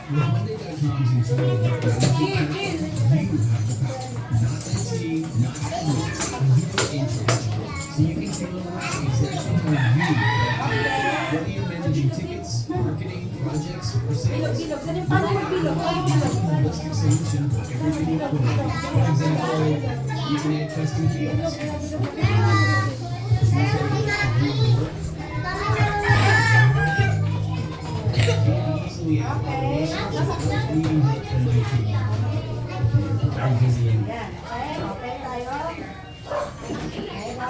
Monday.com's internal workflow, you have the power. Not IT, not analytics. You're in charge. So you can tailor exactly how you want to. Whether you're managing tickets, marketing, projects, or sales, you can a holistic solution for everything you put in. For example, you can add custom fields. Choose a work. Easily add automations without needing help from IT. Very busy.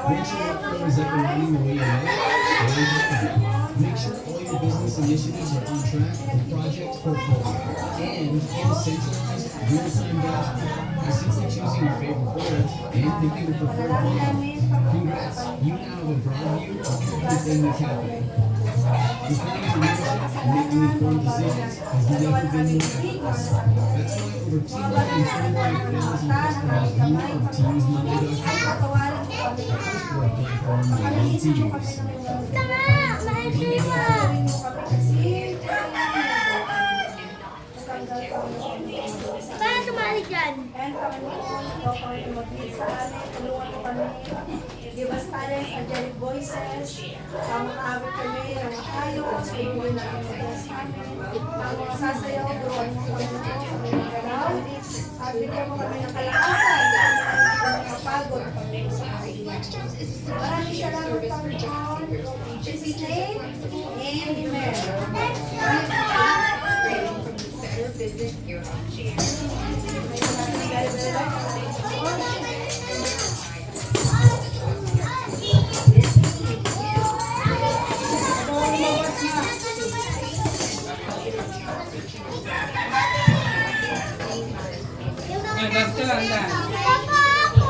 Make sure your firm is up and running the way you like. Always look back. Make sure all your business initiatives are on track with project portfolio. And in a centralized, real-time dashboard. By simply choosing your favorite folder and picking the preferred file. Congrats! You now have a broad view of everything that's happening. Reporting to leadership and making informed decisions has never been more effortless. That's why over 225,000 customers love to use Monday.com. First work platform they love to use. Paano sumali dyan? Give us talents, angelic voices, makakawit kami ng ayos, bigyan namin ng best namin, mga sasayaw, doon mo kami ng mga galaw, at bigyan mo kami ng kalakasan, mapagod kami sa akin. Maraming salamat Panginoon, in Jesus' name, amen. Das ka lang na. Papa ako!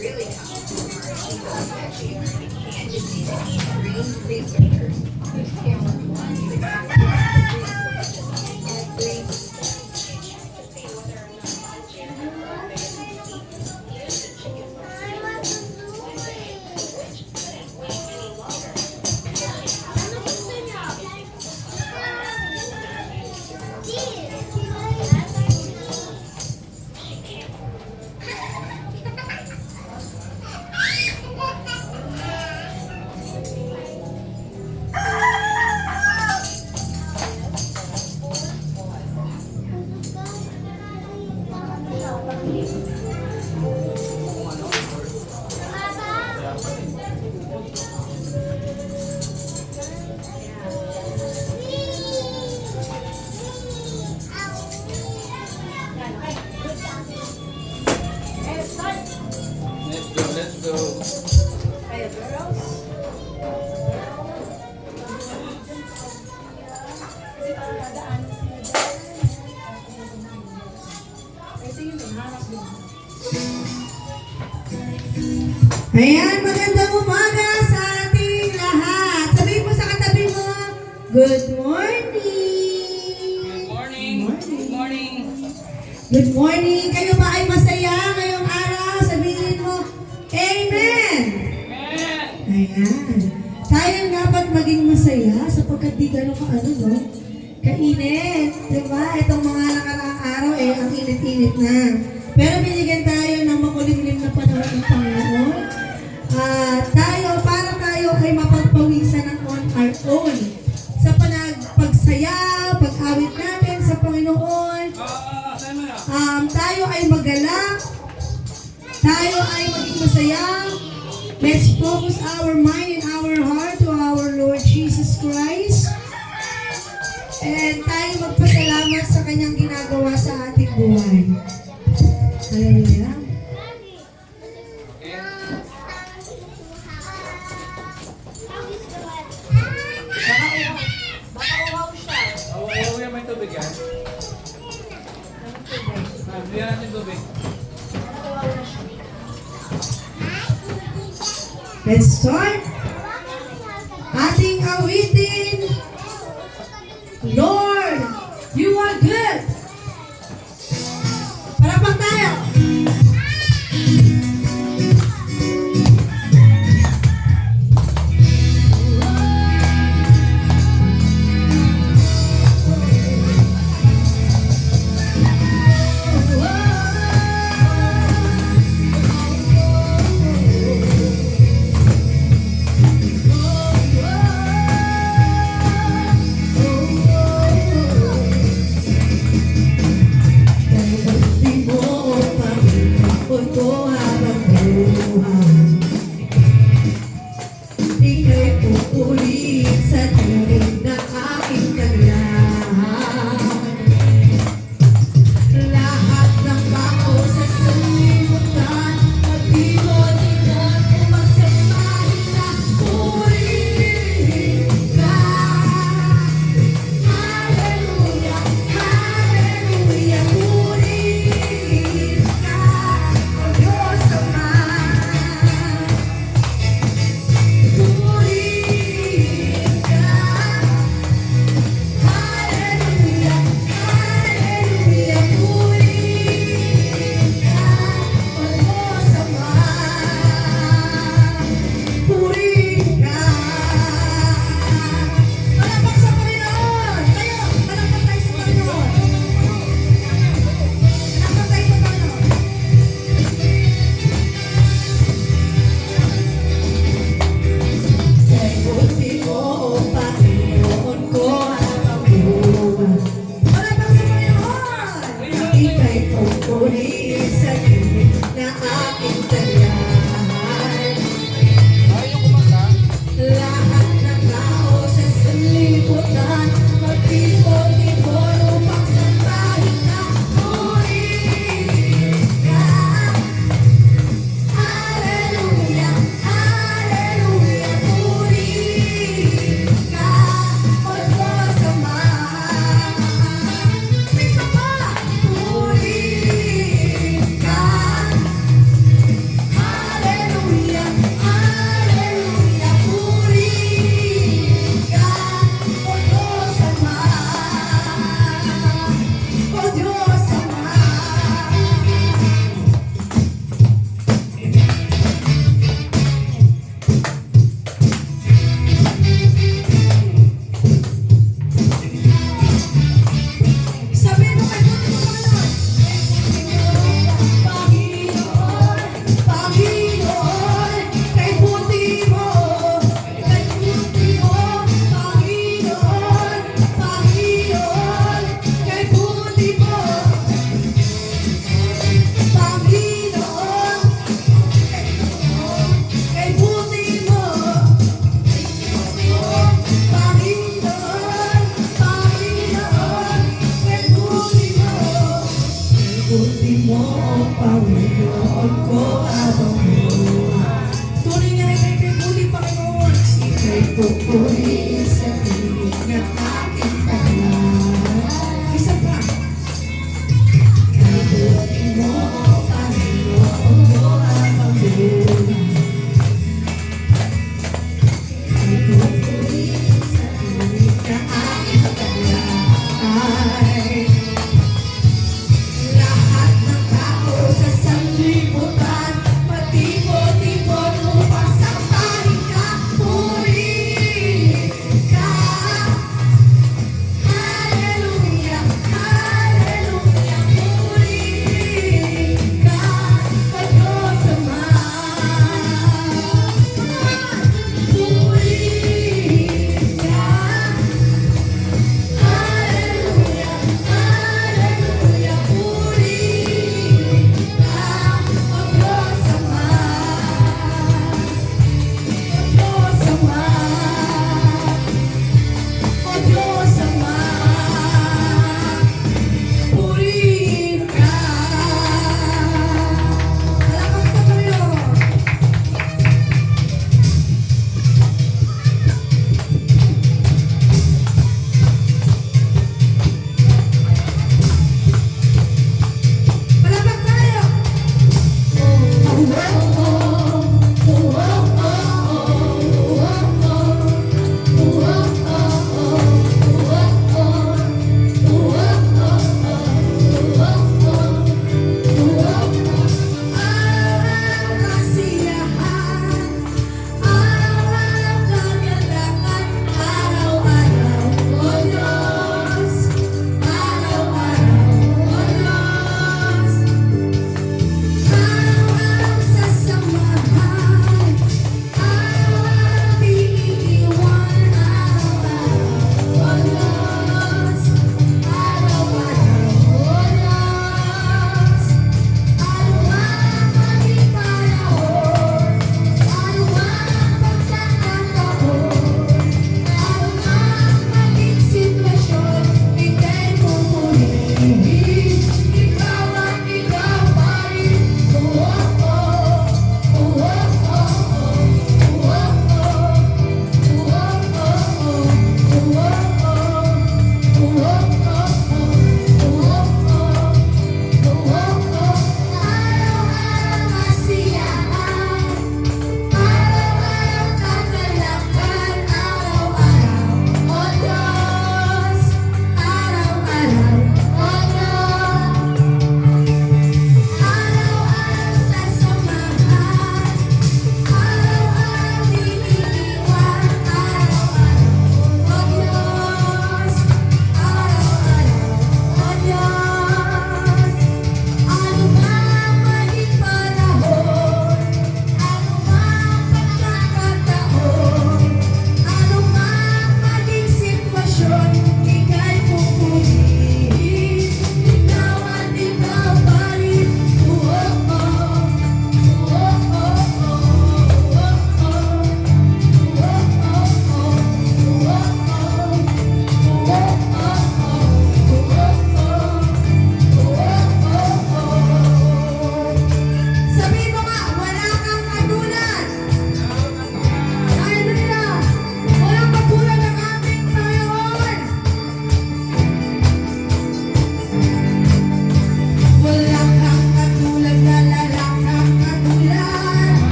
Really comes from our actually and just need trained researchers who can respond to Let's go. Kaya girls, kasi parang nadaan sila ito yung hanap din. Ayan, magandang umaga sa ating lahat. Sabihin mo sa katabi mo, good morning! Good morning. Good morning. Good morning! Kayo ba ay masaya ngayong araw? Sabihin mo, Amen! Amen. Ayan. Tayo dapat maging masaya sapagkat di gano'n ka no? Kainit. Diba? Itong mga nakaraang araw ang init-init na. Pero binigyan tayo ng makulimlim na panahon ng Panginoon. Para tayo ay mapagpawisan ng on our own. Sa pagsayaw, pag-awit natin sa Panginoon. Tayo ay magalak. Tayo ay maging masaya. Let's focus our mind and our heart to our Lord Jesus Christ. And tayo magpasalamat sa kanyang ginagawa sa ating buhay. Hallelujah. Baka uhaw siya. Oo, may tubig yan. Bigyan natin tubig. Let's start. Ating awitin, Lord, you are good. Palakpak tayo.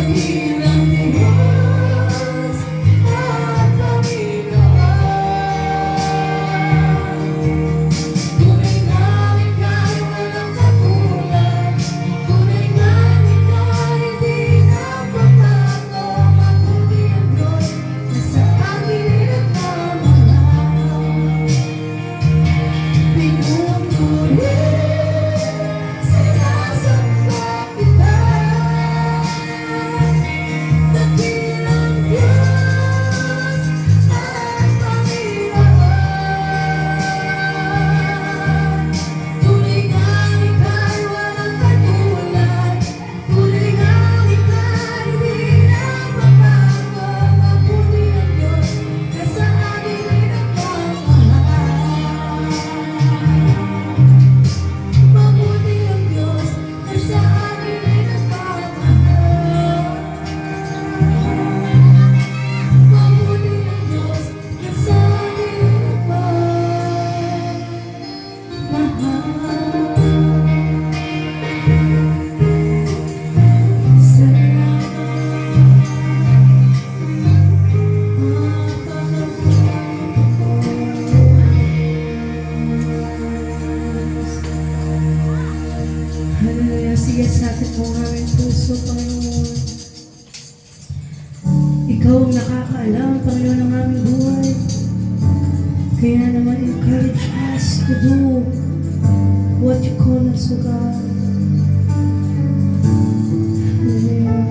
dakilang Diyos at Panginoon. Tunay na ika'y walang katulad, tunay na ika'y di nagbabago. Mabuti ang Diyos na sa akin nagmamahal. Pinupuri, sinasamba kita, dakilang Diyos at Panginoon. Tunay nga ika'y walang katulad, tunay nga ika'y di nagbabago. Mabuti ang Diyos na sa akin nagmamahal. Mabuti ang Diyos na sa akin ay nagmamahal. Mabuti ang Diyos na sa akin ay Hallelujah. Sige sa atin po ang aming puso, Panginoon. Ikaw ang nakakaalam, Panginoon, ng aming buhay. Kaya naman encourage us to do what you call us, O God. Hallelujah.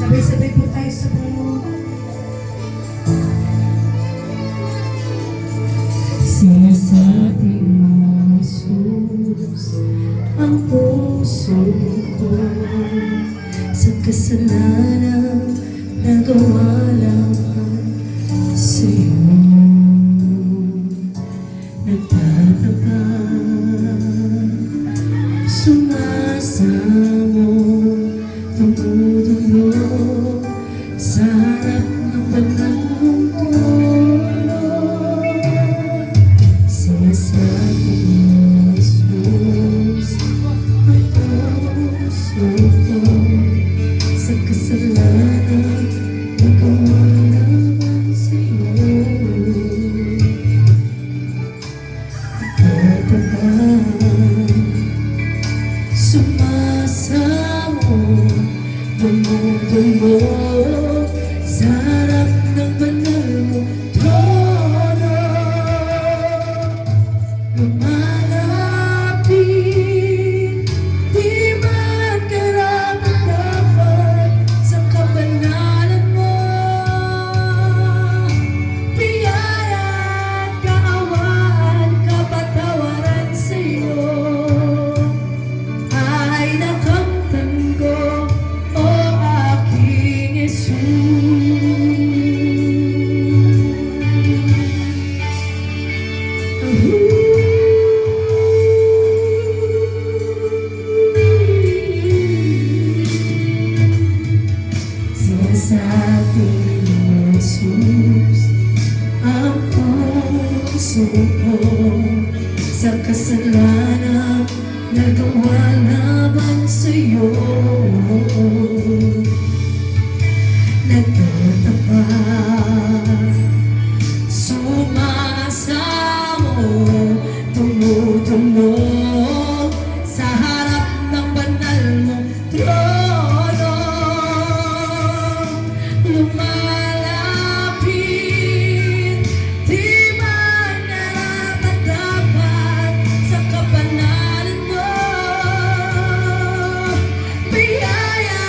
Sabay-sabay po tayo sa Panginoon. Sinasabi mo, Jesus, ang puso ko sa kasalanan nagawa lang sa'yo. Nagtataka, sumasamo, tumutulog sa harap ng banal mong trono. Sinasabi mo, Jesus, ang puso ko sa kasalanan nagawa naman sa'yo. Nagtataka, sumasamo, dumudulog sa harap ng banal mong trono. Lumalapit, di man karapat-dapat sa kabanalan mo. Biyaya at kaawaan, kapatawaran sa'yo ay nakamtan ko, o aking Sinasabi mo, Jesus, ang puso ko sa kasalanan nagawa laban sa'yo. Nagtatapat, sumasamo, tumutulog sa harap ng banal mong trono. Lumalapit, di man narapadapat sa kabanalan mo. Biyaya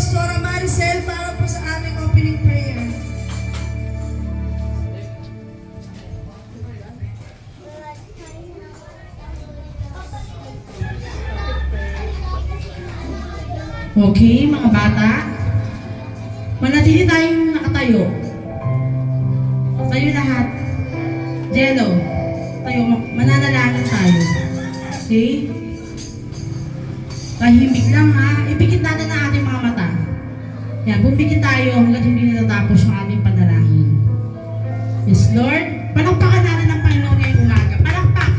Pastora Maricel para po sa aming opening prayer. Okay, mga bata. Manatili tayong nakatayo. Tayo lahat. Jello. Tayo, mananalangin tayo. Okay? Tahimik lang ha. Ipikit natin ang ating mga mata. Yan, pumikit tayo hanggang hindi natatapos ang ating panalangin. Yes, Lord. Palakpakan natin ang Panginoon ngayong umaga. Palakpak.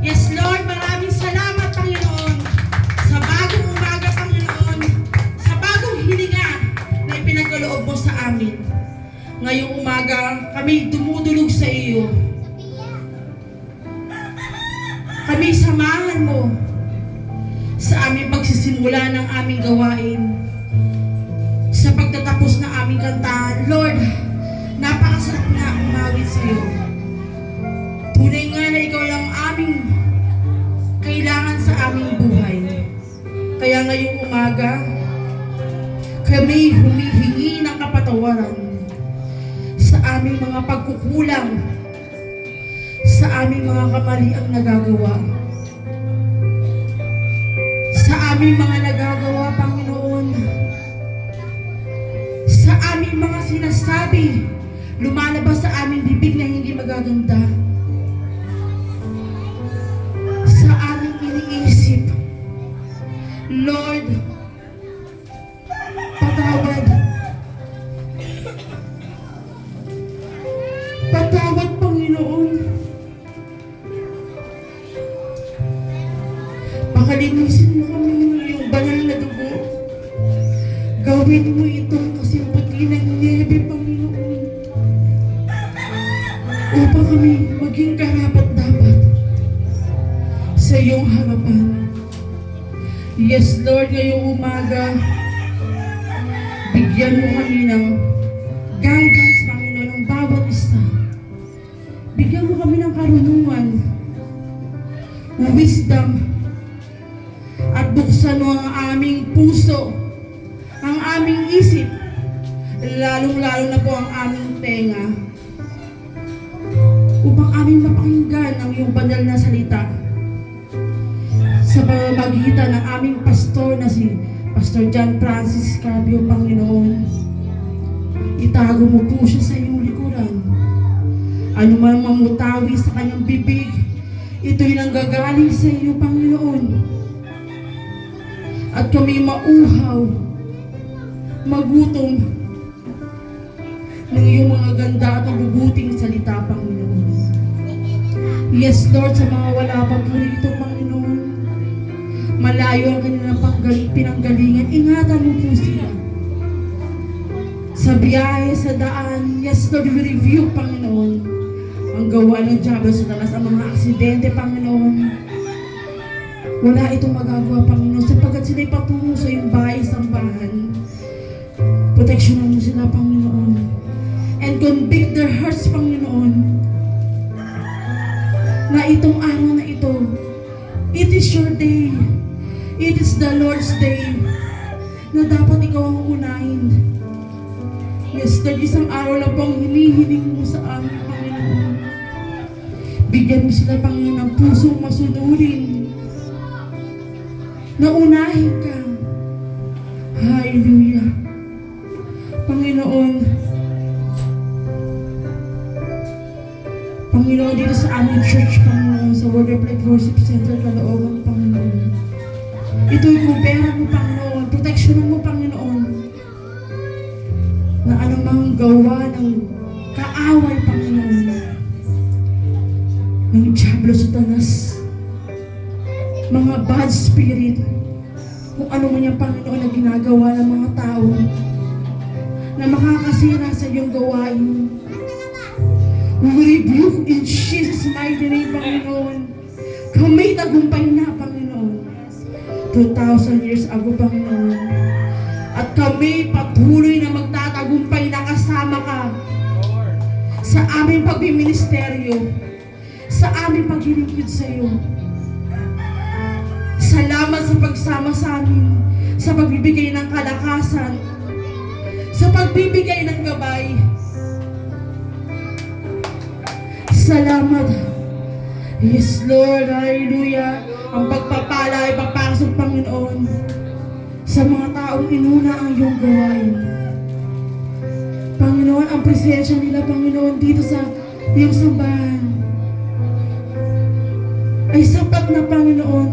Yes, Lord. Maraming salamat, Panginoon. Sa bagong umaga, Panginoon. Sa bagong hilinga na ipinagkaloob mo sa amin. Ngayong umaga, kami dumudulog sa iyo. Kami samahan mo sa aming pagsisimula ng aming gawain. Sa pagtatapos ng aming kantahan, Lord, napakasarap na umawit sa iyo. Tunay nga na ikaw lang aming kailangan sa aming buhay. Kaya ngayong umaga, kami humihingi ng kapatawaran sa aming mga pagkukulang, sa aming mga kamaliang nagagawa, sa aming mga nagagawa, Panginoon, sa aming mga sinasabi, lumalabas sa aming bibig na hindi magaganda, sa aming iniisip. Lord, patawad. Patawad, Panginoon. Pakalinisin mo kami ng iyong banal na dugo. Gawin mo itong kasimputli ng niebe, Panginoon. Upang kami maging karapat-dapat sa iyong harapan. Yes, Lord, ngayong umaga, bigyan mo kami ng guidance, Panginoon, ng bawat isa. Bigyan mo kami ng karunungan, wisdom, at buksan mo ang aming puso, ang aming isip, lalong-lalo na po ang aming tenga, upang aming mapakinggan ang iyong banal na salita sa pamamagitan ng aming pastor na si Pastor John Francis Cabio, Panginoon. Itago mo po siya sa iyong likuran. Ano man mamutawi sa kanyang bibig, ito'y nanggagaling sa iyo, Panginoon. At kami mauhaw, magutom ng iyong mga ganda at mabubuting salita, Panginoon. Yes, Lord, sa mga wala pa po rito, Panginoon, malayo ang kanilang pinanggalingan, ingatan mo po sila. Sa biyahe, sa daan, yes, Lord, we review, Panginoon, ang gawa ng Diablo sa talas, ang mga aksidente, Panginoon. Wala itong magagawa, Panginoon, sapagkat sila'y patungo sa iyong bahay, sambahan. Proteksyonan mo sila, Panginoon. And convict their hearts, Panginoon, na itong araw na ito, it is your day. It is the Lord's day na dapat ikaw ang unahin. Yes, Lord, isang araw lang pang hinihiling mo sa amin, Panginoon. Bigyan mo sila, Panginoon, ng pusong masunurin na unahin ka. Hallelujah. Panginoon, Panginoon, dito sa aming church, Panginoon, sa Word of Life Worship Center, Caloocan, Panginoon. Ito'y kubera mo, Panginoon. Proteksyonan mo, Panginoon. Na anumang gawa ng kaaway, Panginoon, ng Diablo, Satanas, mga bad spirit, kung ano man yung, Panginoon, na ginagawa ng mga tao na makakasira sa iyong gawain. We rebuke in Jesus' mighty name, Panginoon. Kami tagumpay na, Panginoon. 2,000 years ago, Panginoon. At kami patuloy na magtatagumpay na kasama ka sa aming pagbiministeryo, sa aming paglilingkod sa iyo. Salamat sa pagsama sa amin. sa pagbibigay ng kalakasan, sa pagbibigay ng gabay. Salamat. Yes, Lord. Hallelujah. Ang pagpapala ay papasok, Panginoon, sa mga taong inuna ang iyong gawain. Panginoon, ang presensya nila, Panginoon, dito sa iyong sambahan ay sapat na, Panginoon,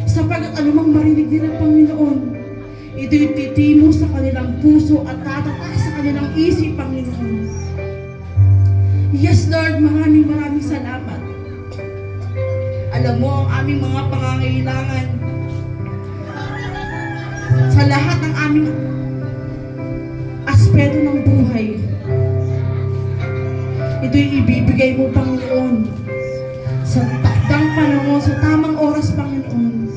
sapat anumang marinig nila, Panginoon. Ito'y titimo sa kanilang puso at tatatak sa kanilang isip, Panginoon. Yes, Lord, maraming salamat. Alam mo ang aming mga pangangailangan sa lahat ng aming aspeto ng buhay. Ito'y ibibigay mo, Panginoon, sa takdang panahon, sa tamang oras, Panginoon.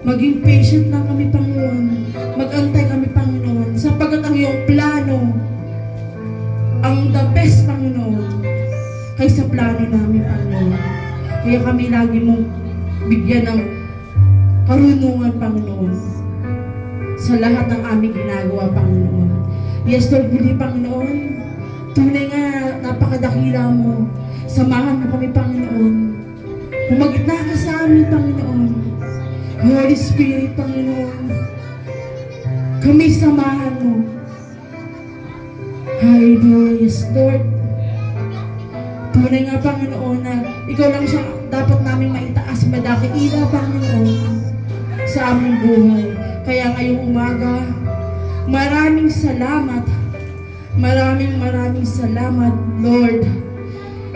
Maging patient lang kami, Panginoon. Mag-antay kami, Panginoon, sapagkat ang iyong plano ang the best, Panginoon, kaysa plano namin, Panginoon. Kaya kami lagi mong bigyan ng karunungan, Panginoon, sa lahat ng aming ginagawa, Panginoon. Yes, Lord, muli, Panginoon, tunay nga napakadakila mo. Samahan mo kami, Panginoon. Humagitna ka sa amin, Panginoon. Holy Spirit, Panginoon, kami samahan mo. Hallelujah, yes, Lord. Tunay nga, Panginoon, na ikaw lang siya dapat namin maitaas, madakila, Panginoon, sa aming buhay. Kaya ngayong umaga, maraming salamat. Maraming salamat, Lord.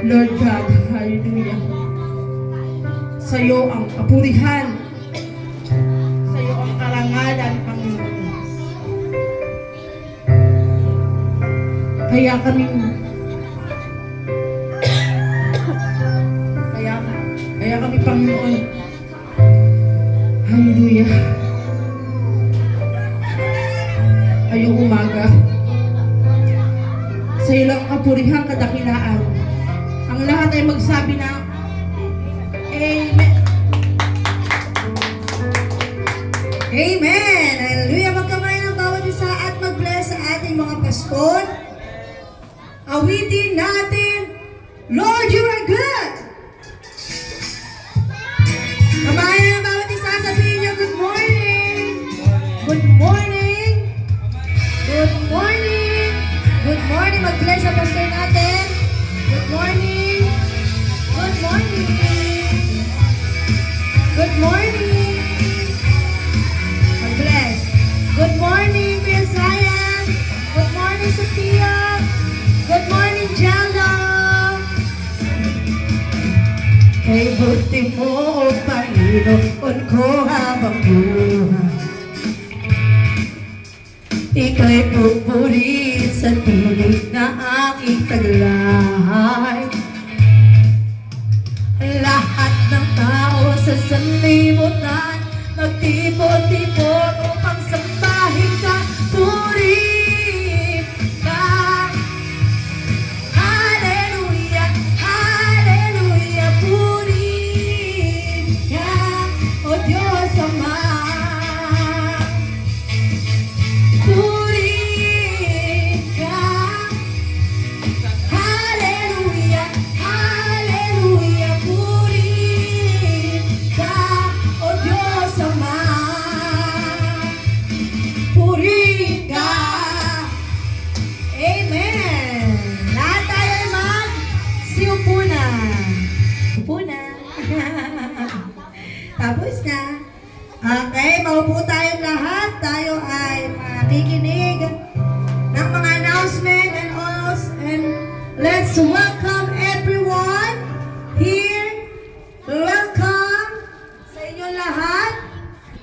Lord God, hallelujah. Sa iyo ang kapurihan. Sa iyo ang karangalan, Panginoon. Kaya kami, Panginoon. Hallelujah. Ngayong umaga, sa iyo lang kapurihan, kadakilaan. Ang lahat ay magsabi na Amen. Amen! Hallelujah! Magkamay ng bawat isa at mag-bless sa ating mga pastor. Awitin natin, Lord, you are good! Kamay ng bawat isa, sabihin niyo, good morning! Good morning! Good morning! Good morning! Mag-bless sa pastor natin. Good morning! Good morning! Good morning! Mag-bless. Good morning, Kuya Zion. Good morning, Sophia. Good morning, Jello. Kay buti mo, O Panginoon ko habang buhay. Ika'y pupulit sa tulog na aking taglay. Lahat ng tao sa sanlibutan magtipon-tipon upang sambahin ka, purihin ka. Hallelujah, hallelujah, purihin ka, O Diyos Ama. Purihin ka. Hallelujah, hallelujah, purihin ka, O Diyos Ama. Purihin ka. Amen. Lahat tayo ay mag-siupo na. Upo na. Tapos na. Okay, maupo tayong lahat. Tayo ay makikinig ng mga announcement and all. And let's welcome everyone here. Welcome sa inyong lahat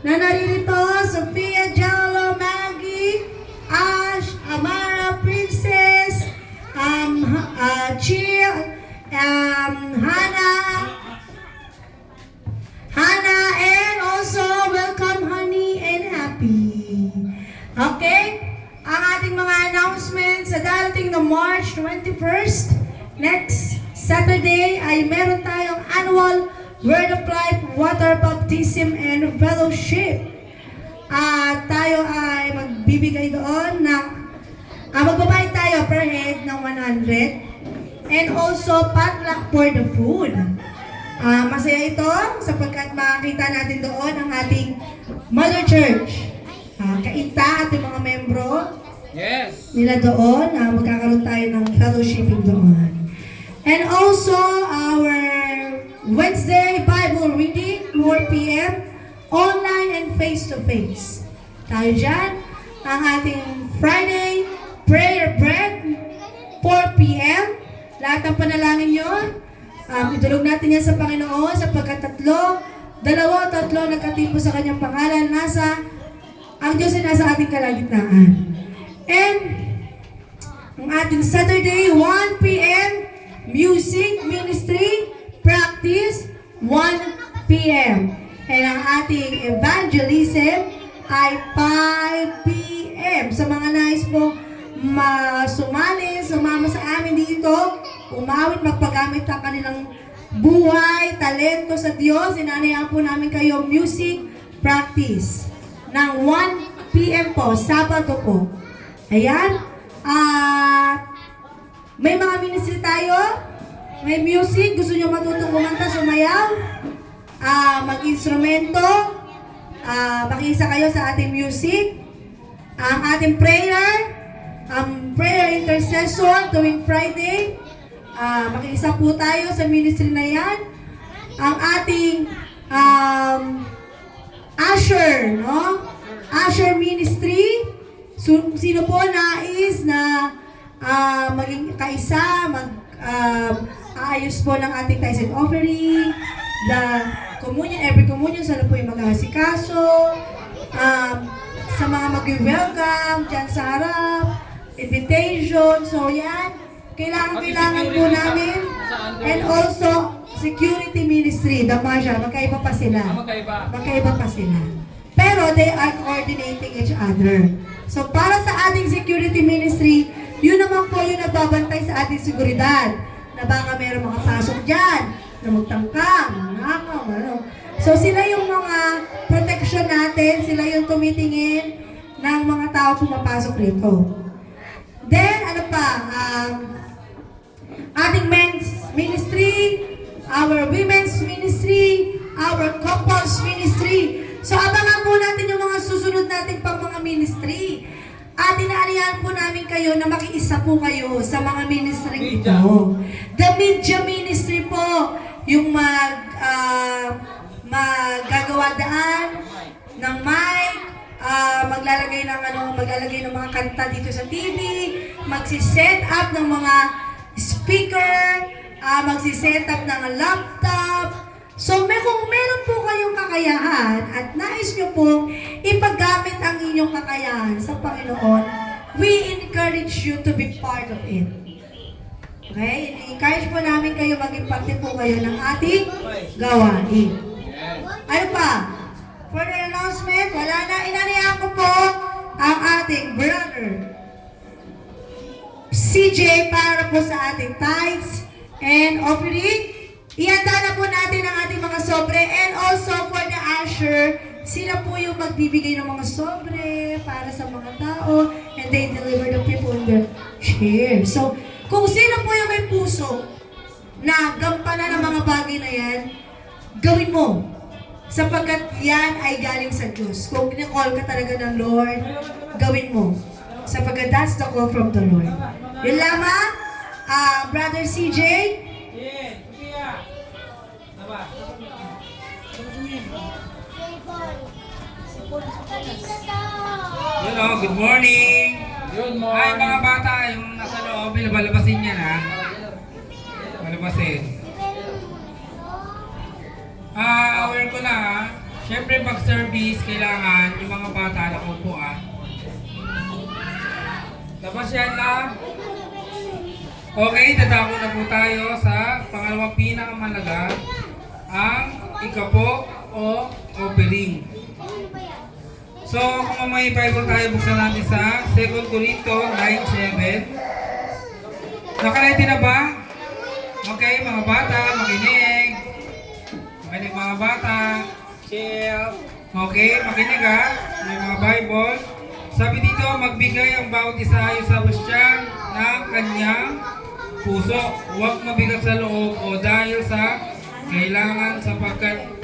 na naririto. Sophia, Jello, Maggie, Ash, Amara, Princess, Cheer, Hannah, and also welcome Honey and Happy. Okay? Ang ating mga announcements sa darating na March 21st, next Saturday, ay meron tayong annual Word of Life Water Baptism and Fellowship. At tayo ay magbibigay doon ng magbabayad tayo per head ng 100 and also potluck for the food. Masaya ito sapagkat makakita natin doon ang ating Mother Church. Kainta at yung mga membro Yes. nila doon. Magkakaroon tayo ng fellowshipping doon. And also our Wednesday Bible reading, 4 p.m. online and face-to-face. Tayo dyan. Ang ating Friday prayer bread, 4 p.m. Lahat ng panalangin nyo, itulog natin yan sa Panginoon sapagkat dalawa o tatlo nagkatipo sa kanyang pangalan, ang Diyos ay nasa ating kalagitnaan. And ang ating Saturday, 1 p.m. music ministry practice, 1 p.m. And ang ating evangelism ay 5 p.m. Sa mga nais po sumama sa amin dito, umawit, magpagamit ang kanilang buhay, talento sa Diyos, inanayaan po namin kayo music practice ng 1 p.m. po, Sabado po. Ayan. May mga ministry tayo, may music, gusto nyo matutong kumanta, sumayaw, mag-instrumento, makiisa kayo sa ating music, ang ating prayer intercessor tuwing Friday, makiisa po tayo sa ministry na yan, ang ating usher, no? Usher ministry, sino po nais na maging kaisa, aayos po ng ating tithes and offering, the communion, every communion, sana po yung mag-aasikaso, sa mga mag-welcome, dyan sa harap, invitation, so yan, kailangan po namin, and also, security ministry, the Marshal, magkaiba pa sila. Magkaiba pa sila. Pero they are coordinating each other. So para sa ating security ministry, yun naman po yung nagbabantay sa ating seguridad. Na baka meron makapasok dyan, na magtangkang, nanakaw, ano. So sila yung mga protection natin, sila yung tumitingin ng mga tao pumapasok rito. Then, ano pa, ating men's ministry, our women's ministry, our couples ministry. So abangan po natin yung mga susunod nating pang mga ministry. At inaanihan po namin kayo na makiisa po kayo sa mga ministry ito. The media ministry po, yung maggagawa daan ng mic, maglalagay ng mga kanta dito sa TV, magsi-set up ng mga speaker, magsi-set up ng laptop. So, kung meron po kayong kakayahan at nais nyo pong ipagamit ang inyong kakayahan sa Panginoon, we encourage you to be part of it. Okay? I-encourage po namin kayo, maging parte po kayo ng ating gawain. Ano pa? Further announcement? Wala na. Inanayan ko po ang ating brother CJ para po sa ating tithes and offering. Ihanda na po natin ang ating mga sobre, and also for the usher, sila po yung magbibigay ng mga sobre para sa mga tao, and they deliver the people in their chair. So, kung sino po yung may puso na gampanan ng mga bagay na yan, gawin mo. Sapagkat yan ay galing sa Diyos. Kung kinakall ka talaga ng Lord, gawin mo. Sapagkat that's the call from the Lord. Yun lamang, Brother CJ, Hello, good morning! Good Ay, morning. mga bata, yung nasa loob, balabasin yan ha. Balabasin. Aware ko na ha. Siyempre, pag service, kailangan yung mga bata nakaupo ha. Tapos yan lang. Okay, dadako na po tayo sa pangalawang pinakamalaga, ang ikapo o offering. So, kung may Bible tayo, buksan natin sa 2 Corinto 9:7. Nakaready na ba? Okay, mga bata, makinig. Makinig mga bata. Chill. Okay, makinig ha. May mga Bible. Sabi dito, magbigay ang bawat isa ayon sa Bastian ng kanyang puso. Huwag mabigat sa loob o dahil sa kailangan sapagkat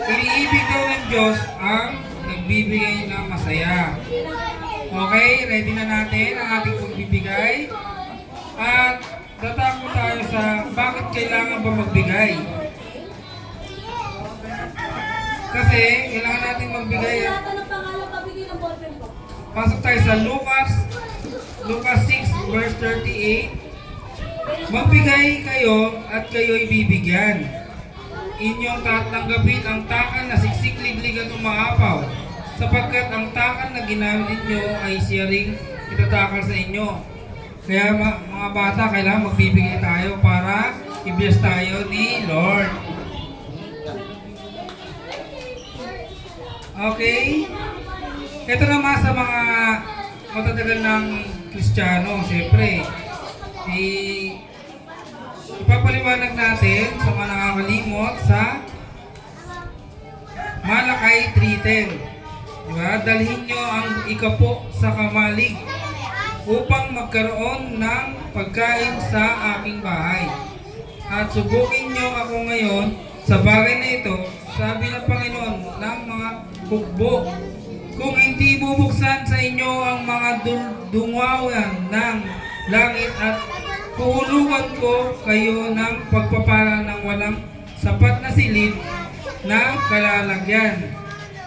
iniibig daw ng Diyos ang nagbibigay ng masaya. Okay, ready na natin ang ating pagbibigay. At tatako tayo sa bakit kailangan ba magbigay. Kasi kailangan natin magbigay. Pasok tayo sa Lucas 6 verse 38. Magbigay kayo at kayo'y bibigyan. Inyong tatanggapin ang takan na siksik, liglig at umaapaw, sapagkat ang takan na ginamit ninyo ay siya ring itatakal sa inyo. Kaya mga bata, kailangan magbibigay tayo para i-bless tayo ni Lord. Okay? Ito naman sa mga matatagal ng Kristiyano, siyempre, ipapaliwanag natin sa mga nakakalimot sa Malakay 3:10. Diba? Dalhin nyo ang ikapo sa kamalig upang magkaroon ng pagkain sa aking bahay. At subukin nyo ako ngayon sa bagay na ito, sabi ng Panginoon ng mga hukbo. Kung hindi bubuksan sa inyo ang mga dungawan ng langit at puulugan ko kayo ng pagpapala ng walang sapat na silid na kalalagyan.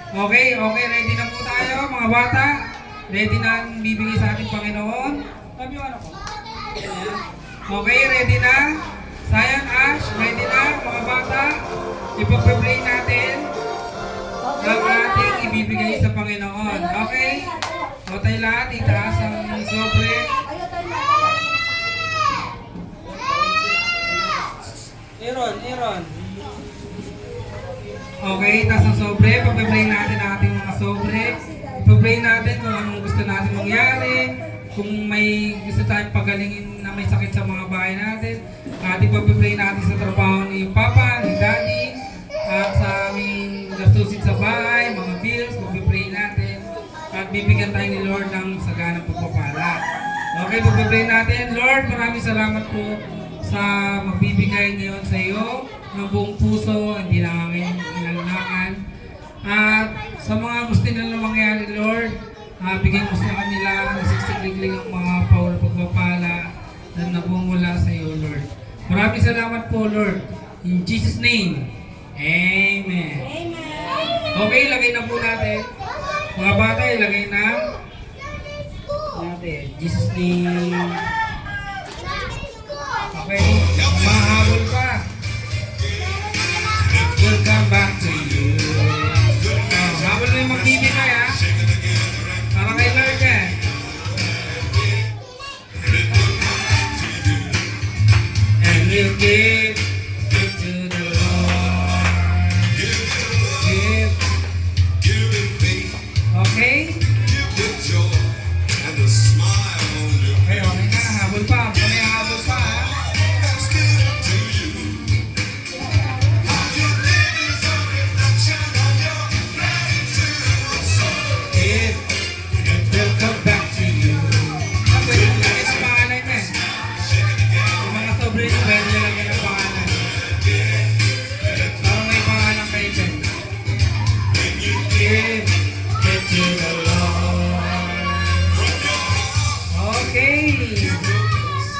Okay, ready na po tayo mga bata. Ready na ang bibigay sa ating Panginoon. Sabi mo ano ko? Okay, ready na? Sayan Ash, ready na mga bata? Ipag-pray natin ang ating ibibigay sa Panginoon. Okay? O tayo lahat, itaas ang sobre. Aaron. Okay, itaas ang sobre. Pag-pray natin ang ating mga sobre. Ipag-pray natin kung anong gusto natin mangyari. Kung may gusto tayong pagalingin na may sakit sa mga bahay natin. At ipag-pray natin sa trabaho ni Papa, ni Daddy. At sa aming gastusin sa bahay, mga bills, pag-pray natin. At bibigyan tayo ni Lord ng saganang pagpapala. Okay, pag-pray natin. Lord, maraming salamat po sa magbibigay ngayon sa iyo ng buong puso, hindi lang aming inalunakan. At sa mga gusto nila mangyari, Lord, bigyan mo sa kanila ng siksik-liglig ang mga pagpapala na nabumula sa iyo, Lord. Maraming salamat po, Lord. In Jesus' name, Amen. Okay, lagay na po natin. Mga bata, ilagay na natin. Jesus' name. Okay, mahabol pa. We'll come back to you. Habol mo yung magbibigay ha. Para kay Lord yan. And we'll give it to the Lord. Give it faith, Okay? give it joy, and a smile on your Okay, okay na. Habol pa. May habol pa ha. face. Give it to you. How you live is a reflection of your gratitude. So It will come back to you. Pwede mo lagay ang pangalan niya. Yung mga sobre niya, pwede niya lagay ang pangalan. Parang may pangalan kayo dyan. Give it to the Lord. Okay.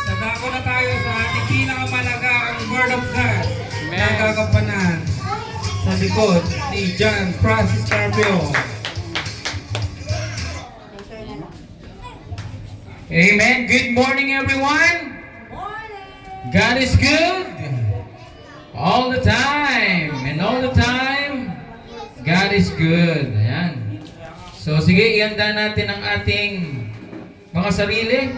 Tadako na tayo sa ating pinakamalagang Word of God na gagampanan sa likod ni John Francis Carpio. Amen. Good morning, everyone. God is good all the time. And all the time, God is good. Ayan. So, sige, ihanda natin ang ating mga sarili.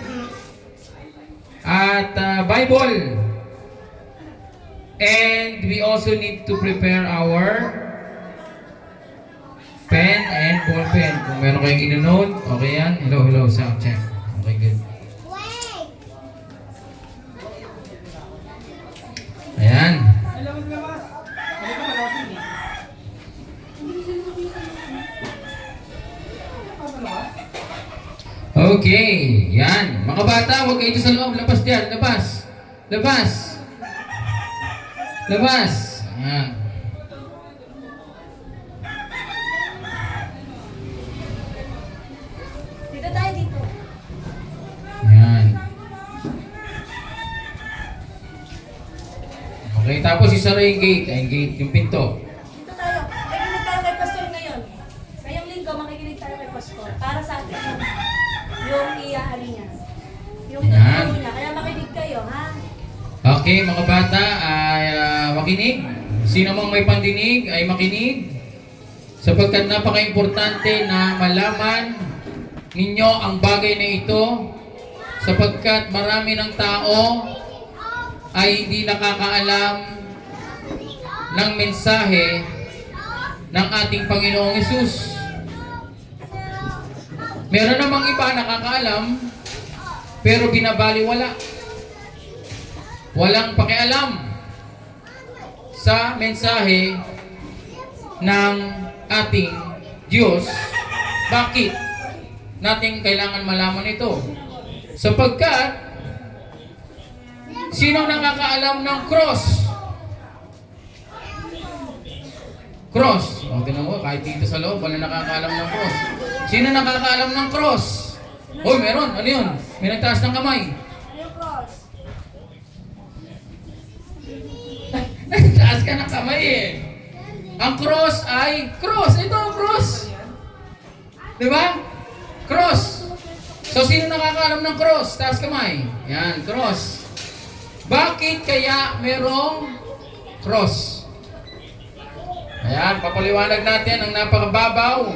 At Bible. And we also need to prepare our pen and ball pen. Kung meron kayong ino-note, okay yan. Hello, sound check. Okay, good. Ayan. Okay, yan. Mga bata, huwag kayo dito sa loob. Labas dyan, labas. Labas. Labas. Yan. Dito tayo dito. Yan. Okay, tapos isara yung gate. Ay, gate, yung pinto. Dito tayo. Makikinig tayo kay Pastor ngayon. Ngayong linggo, makikinig tayo kay Pastor. Para sa atin yung iyahan niya. Yung Yan. tuturo niya. Kaya makinig kayo, ha? Okay, mga bata, ay makinig. Sino mang may pandinig ay makinig. Sapagkat napaka-importante na malaman ninyo ang bagay na ito. Sapagkat marami ng tao ay hindi nakakaalam ng mensahe ng ating Panginoong Hesus. Meron namang iba nakakaalam, pero binabaliwala. Walang pakialam sa mensahe ng ating Diyos. Bakit natin kailangan malaman ito? Sapagkat sino nakakaalam ng cross? Cross. O, tinan mo, kahit dito sa loob, wala nakakaalam ng cross. Sino nakakaalam ng cross? Hoy, meron. Ano yun? May nagtaas ng kamay. Yung cross. Nagtaas ka ng kamay eh. Ang cross ay cross. Ito ang cross. Di ba? Cross. So, sino nakakaalam ng cross? Taas kamay. Yan, cross. Bakit kaya merong cross? Ayan, papaliwanag natin ang napakababaw.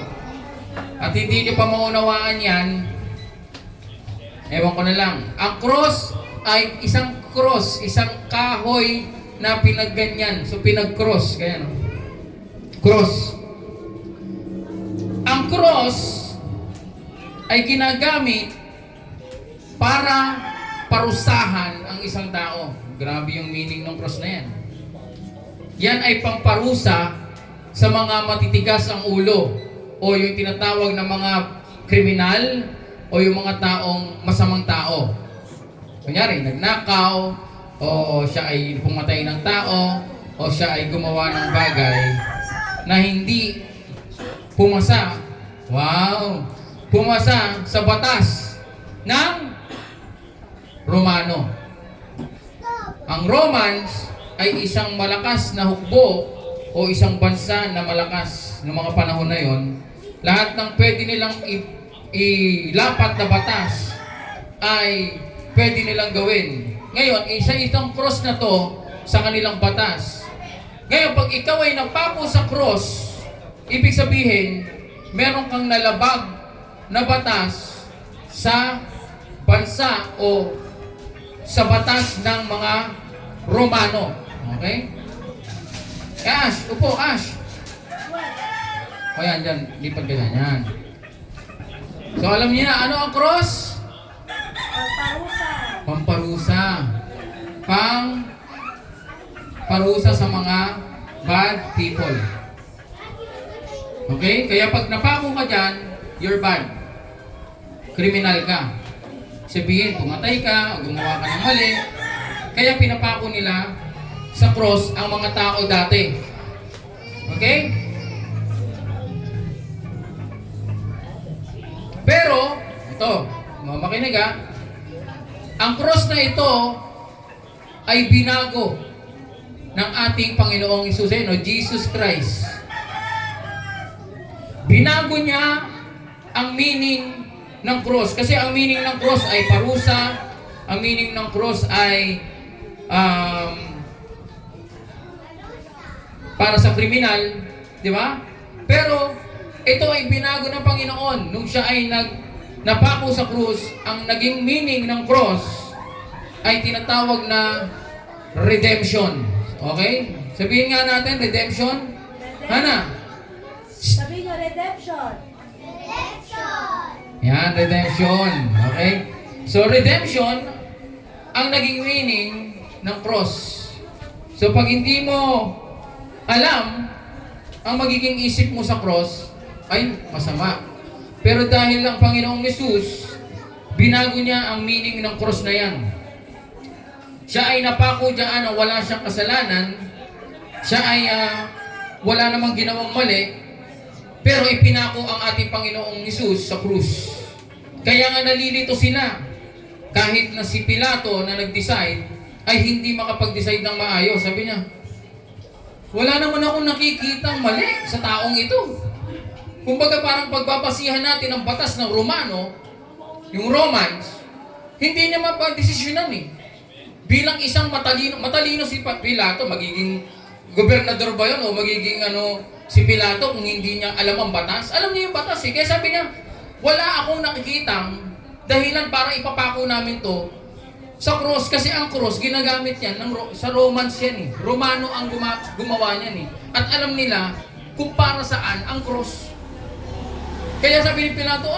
At hindi nyo pa maunawaan yan. Ewan ko na lang. Ang cross ay isang cross, isang kahoy na pinagganyan. So, pinag-cross. Kaya, no? Cross. Ang cross ay ginagamit para parusahan ang isang tao. Grabe yung meaning ng cross na yan. Yan ay pangparusa sa mga matitigas ang ulo o yung tinatawag na mga kriminal o yung mga taong masamang tao. Kunyari, nagnakaw o siya ay pumatay ng tao o siya ay gumawa ng bagay na hindi pumasa. Wow! Pumasa sa batas ng Romano. Ang Romans ay isang malakas na hukbo o isang bansa na malakas noong mga panahon na yon. Lahat ng pwede nilang ilapat na batas ay pwede nilang gawin. Ngayon, isang cross na to sa kanilang batas. Ngayon, pag ikaw ay napako sa cross, ibig sabihin, meron kang nalabag na batas sa bansa o sa batas ng mga Romano. Okay? Ash, upo, Ash. O yan, dyan. Lipat ka dyan. Yan. So, alam niyo na, ano ang cross? Pamparusa. Pamparusa. Parusa sa mga bad people. Okay? Kaya pag napako ka dyan, you're bad. Kriminal ka. Sabihin, pumatay ka, o gumawa ka ng mali. Kaya pinapako nila sa cross ang mga tao dati. Okay? Pero, ito, makinig ha, ang cross na ito ay binago ng ating Panginoong Hesus, no? Jesus Christ. Binago niya ang meaning ng cross. Kasi ang meaning ng cross ay parusa, ang meaning ng cross ay para sa kriminal, di ba? Pero ito ay binago ng Panginoon nung siya ay napako sa krus. Ang naging meaning ng cross ay tinatawag na redemption. Okay? Sabihin nga natin, redemption. Hana? Sabi nyo, redemption. Yan, redemption. Okay? So, redemption, ang naging meaning ng cross. So, pag hindi mo alam ang magiging isip mo sa cross, ay masama. Pero dahil ang Panginoong Hesus binago niya ang meaning ng cross na yan. Siya ay napako diyan na wala siyang kasalanan. Siya ay wala namang ginawang mali. Pero ipinako ang ating Panginoong Hesus sa krus. Kaya nga nalilito sila. Kahit na si Pilato na nag-decide, ay hindi makapag-decide ng maayos. Sabi niya, wala naman akong nakikitang mali sa taong ito. Kumbaga parang pagbabasihan natin ang batas ng Romano, yung Romans, hindi niya mapag-desisyonan eh. Bilang isang matalino si Pilato, magiging gobernador ba yun o magiging si Pilato kung hindi niya alam ang batas? Alam niya yung batas eh. Kaya sabi niya, wala akong nakikitang dahilan para ipapako namin to sa cross. Kasi ang cross, ginagamit yan sa Romans yan eh. Romano ang gumawa niyan eh. At alam nila kung para saan ang cross. Kaya sabi ni Pilato,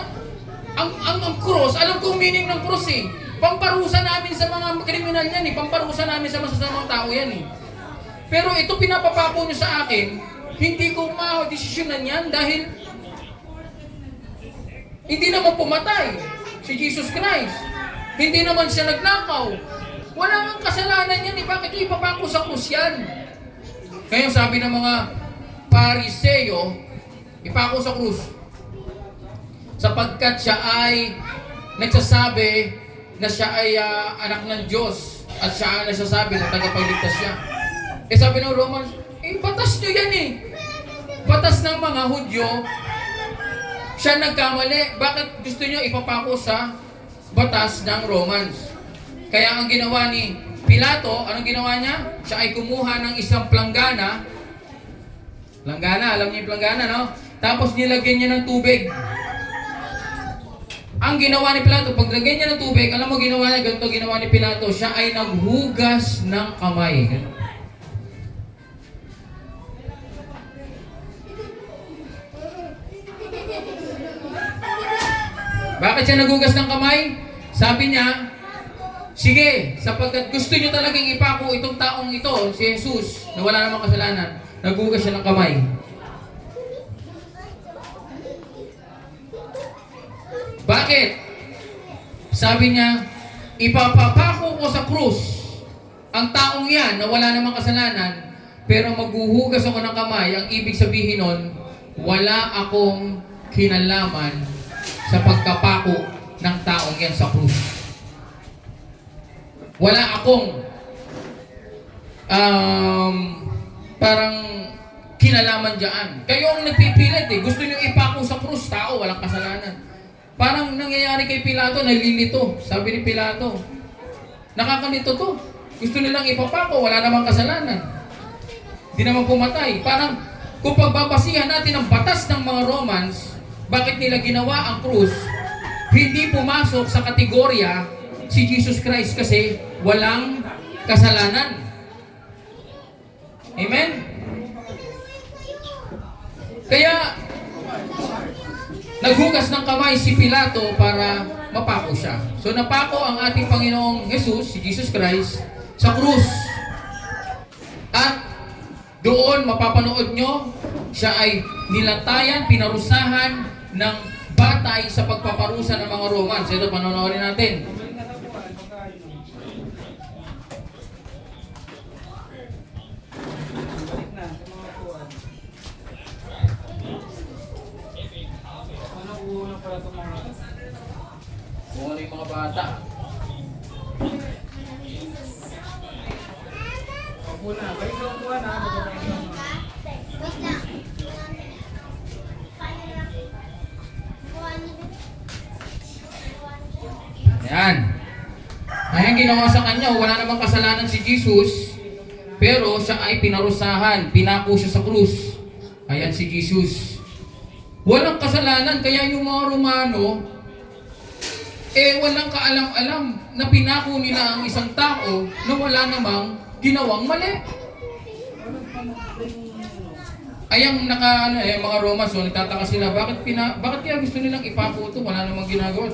ang cross, alam kong meaning ng cross eh. Pamparusa namin sa mga kriminal yan eh. Pamparusa namin sa masasamang tao yan eh. Pero ito pinapapako niyo sa akin, hindi ko ma-desisyonan yan dahil hindi naman pumatay si Jesus Christ. Hindi naman siya nagnakaw. Wala nang kasalanan yan eh. Bakit ipapako sa krus yan? Kaya sabi ng mga Pariseo, ipako sa krus. Sapagkat siya ay nagsasabi na siya ay anak ng Diyos at siya ay nagsasabi na tagapagligtas siya. Eh sabi ng Romans, batas nyo yan eh. Batas ng mga Hudyo, siya nagkamali. Bakit gusto nyo ipapako sa batas ng Romans? Kaya ang ginawa ni Pilato, anong ginawa niya? Siya ay kumuha ng isang planggana. Planggana, alam niyo yung planggana, no? Tapos nilagyan niya ng tubig. Ang ginawa ni Pilato, paglagyan niya ng tubig, alam mo ginawa niya, ganito ginawa ni Pilato, siya ay naghugas ng kamay. Bakit siya naghugas ng kamay? Sabi niya, sige, sapagkat gusto niyo talagang ipako itong taong ito, si Jesus, na wala namang kasalanan, naghugas siya ng kamay. Bakit? Sabi niya, ipapapako ko sa krus ang taong yan na wala namang kasalanan, pero maghuhugas ako ng kamay. Ang ibig sabihin nun, wala akong kinalaman sa pagkapako ng taong yan sa krus. Wala akong parang kinalaman dyan. Kayo ang nagpipilit eh. Gusto nyo ipako sa krus, tao, walang kasalanan. Parang nangyayari kay Pilato, nalilito. Sabi ni Pilato, nakakalito to. Gusto nilang ipapako, wala namang kasalanan. Hindi naman pumatay. Parang kung pagbabasihan natin ang batas ng mga Romans, bakit nila ginawa ang krus, hindi pumasok sa kategorya si Jesus Christ kasi walang kasalanan. Amen? Kaya, naghugas ng kamay si Pilato para mapako siya. So napako ang ating Panginoong Jesus, si Jesus Christ, sa krus. At doon mapapanood nyo, siya ay nilatayan, pinarusahan ng batay sa pagpaparusa ng mga Romans. Ito, panonoodin natin. Kung ano yung mga bata. Ayan. Ayan ginawa sa kanya, wala namang kasalanan si Jesus, pero siya ay pinarusahan, pinako siya sa krus. Ayan si Jesus. Walang kasalanan, kaya yung mga Romano, walang kaalam-alam na pinako nila ang isang tao na wala namang ginawang mali. Ayang mga Romans, so, nagtataka sila, bakit kaya gusto nilang ipako ito? Wala namang ginagawa.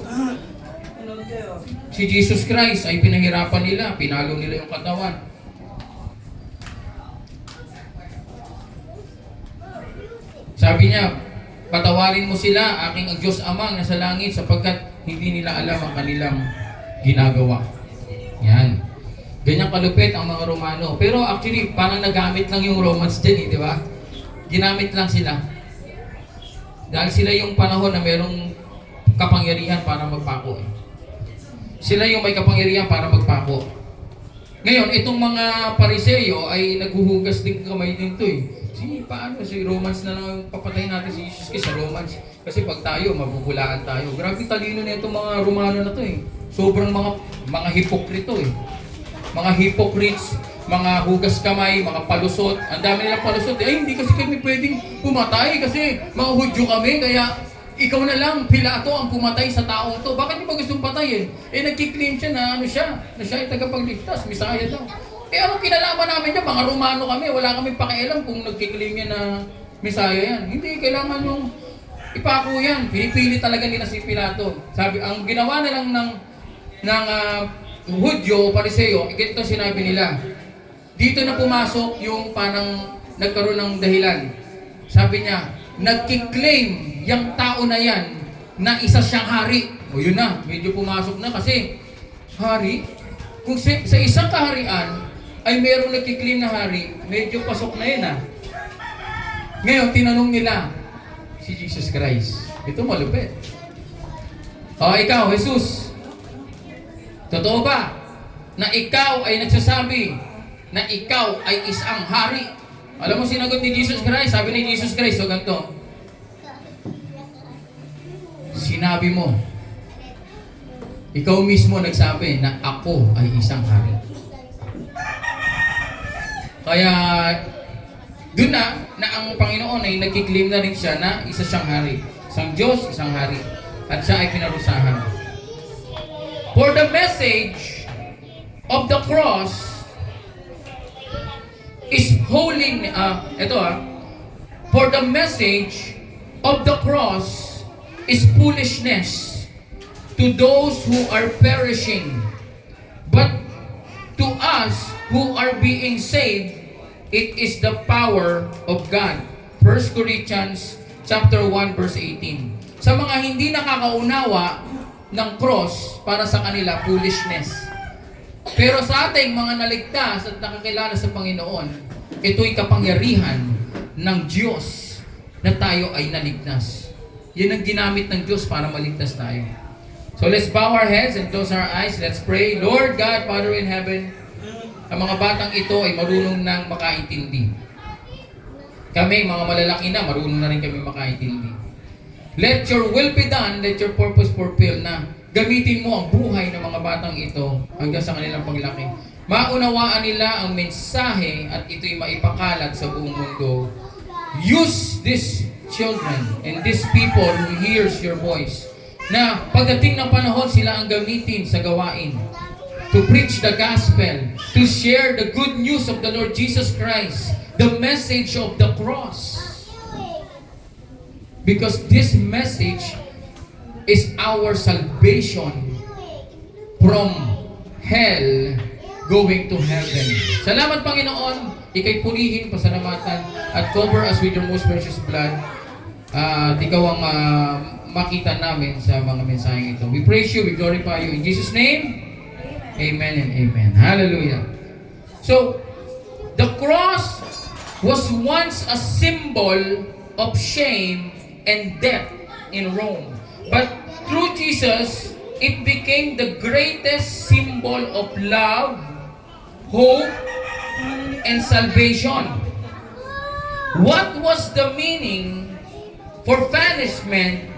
Si Jesus Christ ay pinahirapan nila, pinalo nila yung katawan. Sabi niya, Patawarin mo sila, aking ang Diyos Amang nasa langit, sapagkat hindi nila alam ang kanilang ginagawa. Yan. Ganyan kalupit ang mga Romano. Pero actually, parang nagamit lang yung Romans dyan, di ba? Ginamit lang sila. Dahil sila yung panahon na merong kapangyarihan para magpako. Sila yung may kapangyarihan para magpako. Ngayon, itong mga Pariseo ay naghuhugas din kamay dito eh. Paano si Romans na lang yung papatayin natin si Jesus kaysa Romans? Kasi pag tayo, mabubulaan tayo. Grabe talino na itong mga Romano na to eh. Sobrang mga hipokrito eh. Mga hypocrites, mga hugas kamay, mga palusot. Ang dami nilang palusot. Ay, hindi kasi kami pwedeng pumatay kasi mga Hudyo kami. Kaya ikaw na lang, Pilato, ang pumatay sa taong to. Bakit di ba gustong patayin? Nagkiklaim siya na ano siya, na siya ay tagapagligtas, Misaya daw. Anong kinalaman namin dyan? Mga Romano kami, wala kaming pakialam kung nagkiklaim niya na Misaya yan. Hindi, kailangan yung ipako yan. Pinipili talaga nila si Pilato. Sabi, ang ginawa na lang ng Hudyo o Pariseo, ganito sinabi nila. Dito na pumasok yung parang nagkaroon ng dahilan. Sabi niya, nagkiklaim yung tao na yan na isa siyang hari. O yun na, medyo pumasok na kasi hari, kung sa isang kaharian ay merong nagkiklaim na hari, medyo pasok na yun Ngayon, tinanong nila si Jesus Christ. Ito malupit. O ikaw, Jesus, totoo ba na ikaw ay nagsasabi na ikaw ay isang hari? Alam mo sinagot ni Jesus Christ? Sabi ni Jesus Christ, so ganito, sinabi mo, ikaw mismo nagsabi na ako ay isang hari. Kaya doon na ang Panginoon ay nagkiklaim na rin siya na isa siyang hari. Isang Diyos, isang hari. At siya ay pinarusahan. For the message of the cross is holding, for the message of the cross is foolishness to those who are perishing, but to us who are being saved, it is the power of God. 1 Corinthians chapter 1 verse 18. Sa mga hindi nakakaunawa ng cross, para sa kanila foolishness. Pero sa ating mga naligtas at nakakilala sa Panginoon, ito'y kapangyarihan ng Diyos na tayo ay naligtas. Yan ang ginamit ng Diyos para maligtas tayo. So let's bow our heads and close our eyes. Let's pray. Lord God, Father in heaven, ang mga batang ito ay marunong nang makaintindi. Kami, mga malalaki na, marunong na rin kami makaintindi. Let your will be done, let your purpose fulfill na gamitin mo ang buhay ng mga batang ito hanggang sa kanilang paglaki. Maunawaan nila ang mensahe at ito'y maipakalat sa buong mundo. Use these children and these people who hears your voice na pagdating ng panahon sila ang gamitin sa gawain to preach the gospel, to share the good news of the Lord Jesus Christ, the message of the cross. Because this message is our salvation from hell going to heaven. Salamat Panginoon, ikay purihin, pasalamatan, at cover us with your most precious blood. Ikaw ang makita namin sa mga mensaheng ito. We praise you, we glorify you. In Jesus' name, amen and amen. Hallelujah. So, the cross was once a symbol of shame and death in Rome. But through Jesus, it became the greatest symbol of love, hope, and salvation. What was the meaning for punishment?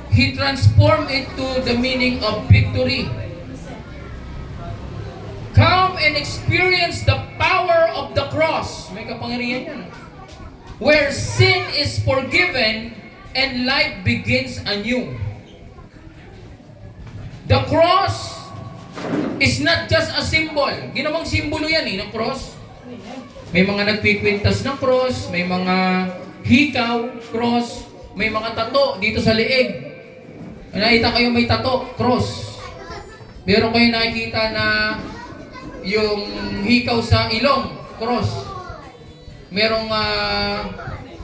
He transformed it to the meaning of victory. Come and experience the power of the cross. May kapangyarihan yan. Where sin is forgiven and life begins anew. The cross is not just a symbol. Ginawang simbolo yan ng cross. May mga nagpikwintas ng cross, may mga hikaw, cross, may mga tato dito sa leeg. Nakita kayo may tato, cross. Meron kayo nakikita na yung hikaw sa ilong, cross. Merong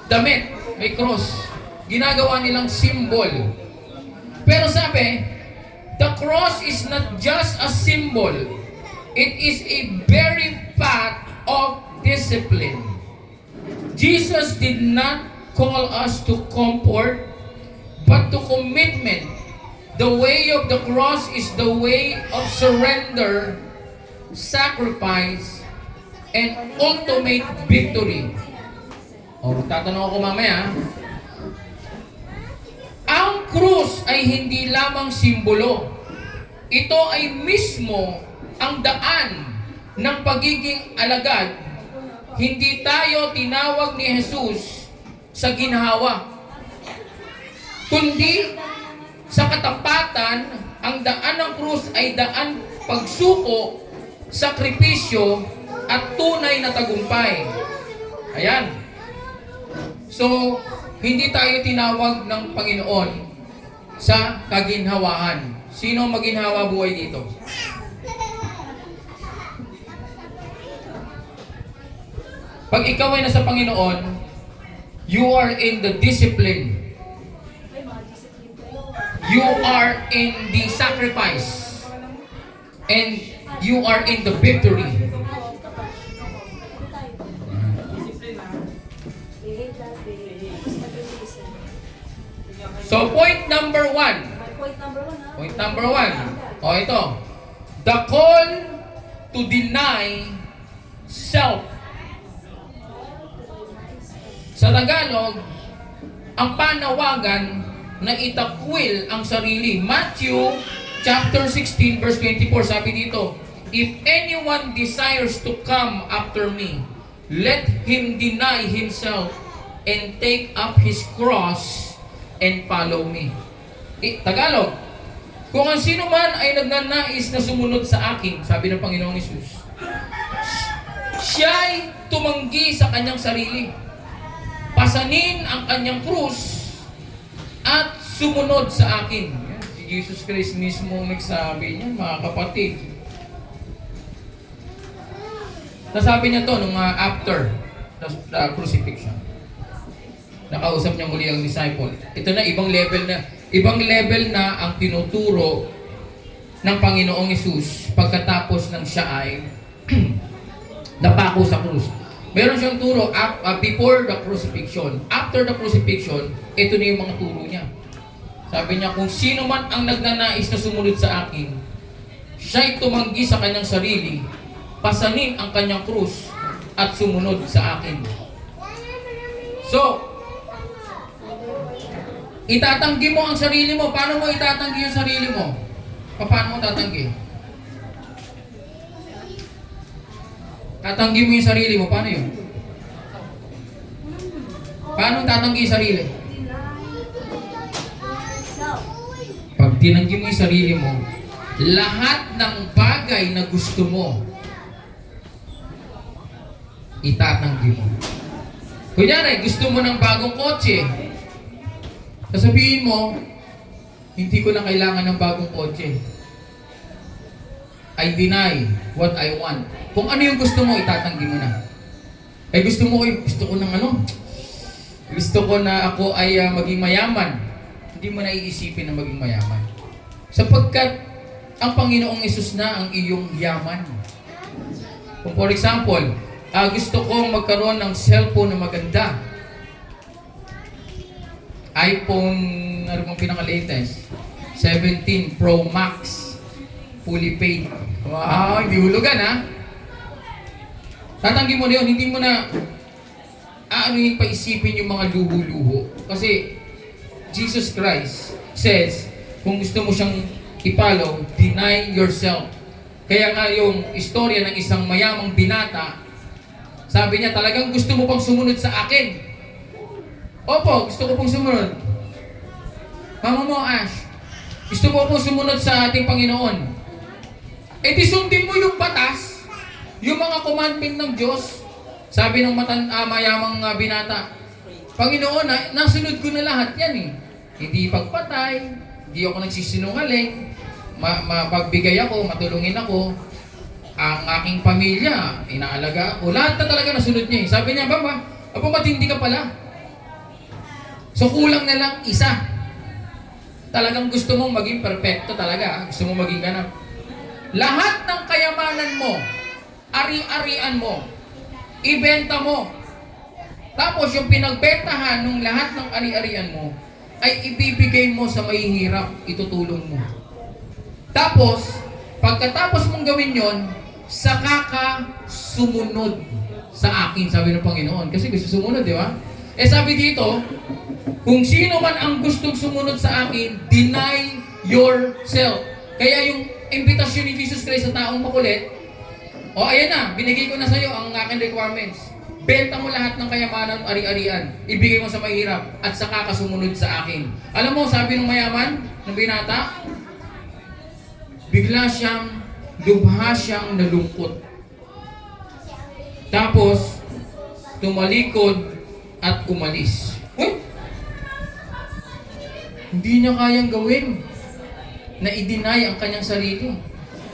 damit, may cross. ginagawa nilang symbol. Pero sabi, the cross is not just a symbol. It is a very path of discipline. Jesus did not call us to comfort, but to commitment. The way of the cross is the way of surrender, sacrifice, and ultimate victory. O, tatanong ako mamaya. Ang krus ay hindi lamang simbolo. Ito ay mismo ang daan ng pagiging alagad. Hindi tayo tinawag ni Jesus sa ginhawa, kundi sa katapatan. Ang daan ng krus ay daan pagsuko, sakripisyo, at tunay na tagumpay. Ayan. So, hindi tayo tinawag ng Panginoon sa kaginhawaan. Sino maginhawa buhay dito? Pag ikaw ay nasa Panginoon, you are in the discipline. You are in the sacrifice. And you are in the victory. So, point number 1. Point number 1, ha? Point number 1. O, ito. The call to deny self. Sa Tagalog, ang panawagan na itakwil ang sarili. Matthew chapter 16 verse 24, sabi dito, if anyone desires to come after me, let him deny himself and take up his cross and follow me. Tagalog, kung ang sino man ay nagnanais na sumunod sa akin, sabi ng Panginoong Hesus, siya'y tumanggi sa kanyang sarili, pasanin ang kanyang krus, at sumunod sa akin. Yan, si Jesus Christ mismo nagsabi niyan, mga kapatid. Nasabi niya to nung after the crucifixion. Nakausap niya muli ang disciple. Ito na, ibang level na ang tinuturo ng Panginoong Hesus pagkatapos ng siya ay napako sa krus. Meron siyang turo before the crucifixion. After the crucifixion, ito na yung mga turo niya. Sabi niya, kung sino man ang nagnanais na sumunod sa akin, siya'y tumanggi sa kanyang sarili, pasanin ang kanyang krus, at sumunod sa akin. So, itatanggi mo ang sarili mo. Paano mo itatanggi yung sarili mo? Paano mo tatanggi? Tatanggi mo yung sarili mo. Paano yun? Paano tatanggi yung sarili? Pag tinanggi mo yung sarili mo, lahat ng bagay na gusto mo, itatanggi mo. Kunyari, gusto mo ng bagong kotse, sasabihin mo, hindi ko na kailangan ng bagong kotse. I deny what I want. Kung ano yung gusto mo, itatanggi mo na. Gusto ko na ako ay maging mayaman. Hindi mo na iisipin na maging mayaman. Sapagkat ang Panginoong Hesus na ang iyong yaman. Kung for example, gusto kong magkaroon ng cellphone na maganda. iPhone, ano bang pinaka-latest? 17 Pro Max. Fully paid. Wow, hindi hulugan ha? Tatanggi mo na yun, hindi mo na yung paisipin yung mga luho-luho. Kasi Jesus Christ says, kung gusto mo siyang i-follow, deny yourself. Kaya nga yung istorya ng isang mayamang binata, sabi niya, talagang gusto mo pang sumunod sa akin? Opo, gusto ko pong sumunod. Mama mo, Ash, gusto mo pong sumunod sa ating Panginoon. Di sundin mo yung batas, yung mga commandment ng Diyos. Sabi ng mayamang binata, Panginoon, nasunod ko na lahat yan eh. Hindi pagpatay, hindi ako nagsisinungaling, mapagbigay ako, matulungin ako, ang aking pamilya, inaalaga ako. Lahat na talaga nasunod niya eh. Sabi niya, Baba, matindi ka pala. So kulang na lang isa. Talagang gusto mong maging perfecto talaga. Gusto mong maging ganap. Lahat ng kayamanan mo, ari-arian mo, ibenta mo. Tapos yung pinagbentahan ng lahat ng ari-arian mo, ay ibibigay mo sa mahihirap, itutulong mo. Tapos, pagkatapos mong gawin yon, saka ka sumunod sa akin, sabi ng Panginoon. Kasi gusto sumunod, di ba? Eh sabi dito, kung sino man ang gustong sumunod sa akin, deny yourself. Kaya yung imbitasyon ni Jesus Christ sa taong makulit, ayan na, binigay ko na sa iyo ang aking requirements. Benta mo lahat ng kayamanan, ari-arian, ibigay mo sa mahirap, at saka ka sumunod sa akin. Alam mo, sabi ng mayaman, ng binata, bigla siyang, lubha siyang nalungkot. Tapos, tumalikod at umalis. Hindi niya kayang gawin na i-deny ang kanyang sarili.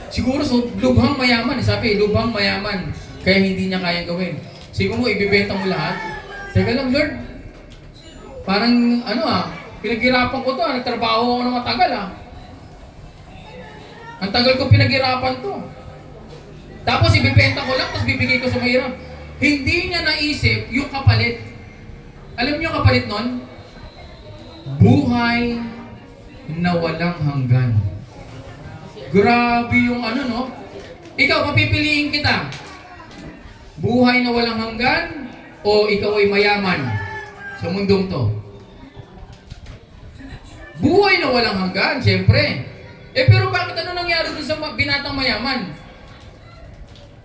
Siguro lubhang mayaman, sabi, lubhang mayaman, kaya hindi niya kayang gawin. Siguro ibibenta mo lahat. Teka lang, Lord, parang pinaghirapan ko to, nagtrabaho ako ng matagal Ang tagal ko pinaghirapan to. Tapos ibibenta ko lang, tapos bibigay ko sa mahirap. Hindi niya naisip yung kapalit. Alam niyo yung kapalit nun? Buhay na walang hanggan. Grabe yung Ikaw, papipiliin kita. Buhay na walang hanggan o ikaw ay mayaman sa mundong to? Buhay na walang hanggan, siyempre. Pero bakit nangyari dun sa binatang mayaman?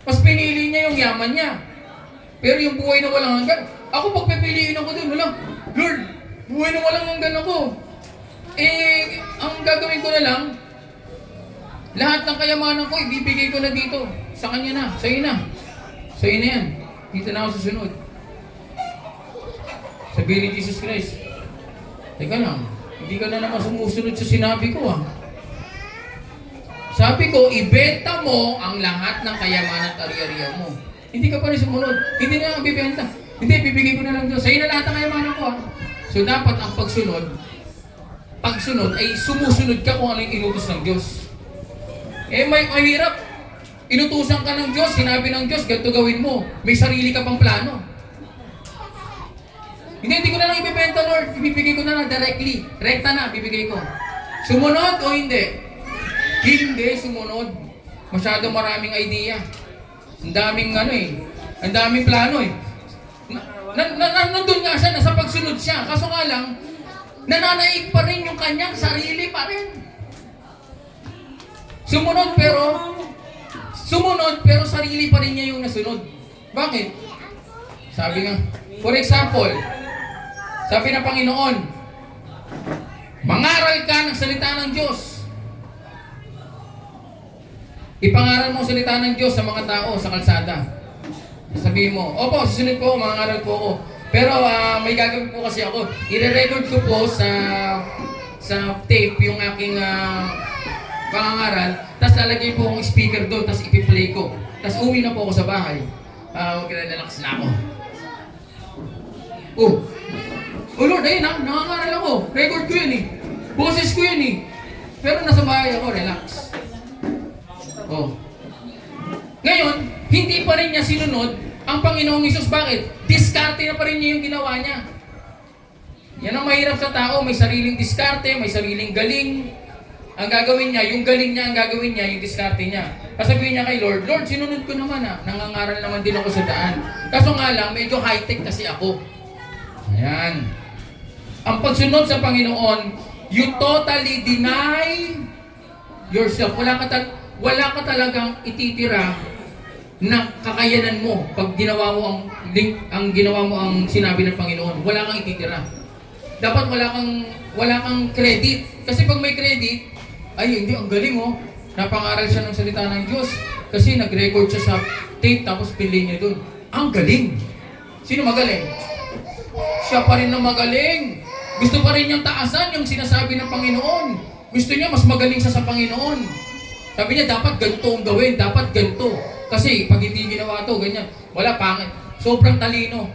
Mas pinili niya yung yaman niya. Pero yung buhay na walang hanggan, ako pagpipiliin ako dun, Lord, buhay na walang hanggan ako. Ang gagawin ko na lang, lahat ng kayamanan ko, ibibigay ko na dito. Sa kanya na, sa'yo na. Sa'yo na yan. Dito na ako susunod. Sabihin ni Jesus Christ, teka lang, hindi ka na naman sumusunod sa sinabi ko Sabi ko, ibenta mo ang lahat ng kayamanan at ari-arian mo. Hindi ka pa rin sumunod. Hindi na ang bibenta. Hindi, bibigay ko na lang doon. Sa'yo na lahat ng kayamanan ko So dapat ang pagsunod ay sumusunod ka kung ano yung inutos ng Diyos. May mahirap. Inutusan ka ng Diyos, sinabi ng Diyos, ganito gawin mo. May sarili ka pang plano. Hindi ko na lang ibibenta, Lord. Ibibigay ko na lang directly. Rekta na, bibigay ko. Sumunod o hindi? Hindi sumunod. Masyado maraming idea. Ang daming ang daming plano Nandun nga siya, nasa pagsunod siya. Kaso nga lang, nananaig pa rin yung kanyang sarili pa rin. Sumunod pero sarili pa rin niya yung nasunod. Bakit? Sabi nga, for example, sabi ng Panginoon, mangaral ka ng salita ng Diyos. Ipangaral mo ang salita ng Diyos sa mga tao, sa kalsada. Sabihin mo, opo, susunod po, mangaral po ako. Pero may gagawin po kasi ako. I-record ko po sa tape yung aking pangangaral, tapos lalagay po akong speaker doon, tapos ipi-play ko. Tapos uwi na po ako sa bahay. Huwag ka na relax na ako. Lord, ayun nangangaral ako. Record ko yun Boses ko yun Pero nasa bahay ako, relax. Ngayon, hindi pa rin niya sinunod ang Panginoong Hesus. Bakit? Diskarte na pa rin niya yung ginawa niya. Yan ang mahirap sa tao. May sariling diskarte, may sariling galing. Ang gagawin niya, yung galing niya, ang gagawin niya, yung diskarte niya. Kasabihin niya kay Lord, Lord, sinunod ko naman nangangaral naman din ako sa daan. Kaso nga lang, medyo high-tech kasi ako. Ayan. Ang pagsunod sa Panginoon, you totally deny yourself. Wala ka talagang ititira na kakayanan mo pag ginawa mo ang sinabi ng Panginoon. Wala kang ititira. Dapat wala kang credit. Kasi pag may credit, ay hindi, ang galing napangaral siya ng salita ng Diyos kasi nag-record siya sa tape tapos pinlay niya doon. Ang galing! Sino magaling? Siya pa rin ang magaling. Gusto pa rin niyang taasan yung sinasabi ng Panginoon. Gusto niya mas magaling siya sa Panginoon. Sabi niya, dapat ganito ang gawin, dapat ganito. Kasi pag hindi ginawa to, ganyan. Wala, pangit. Sobrang talino.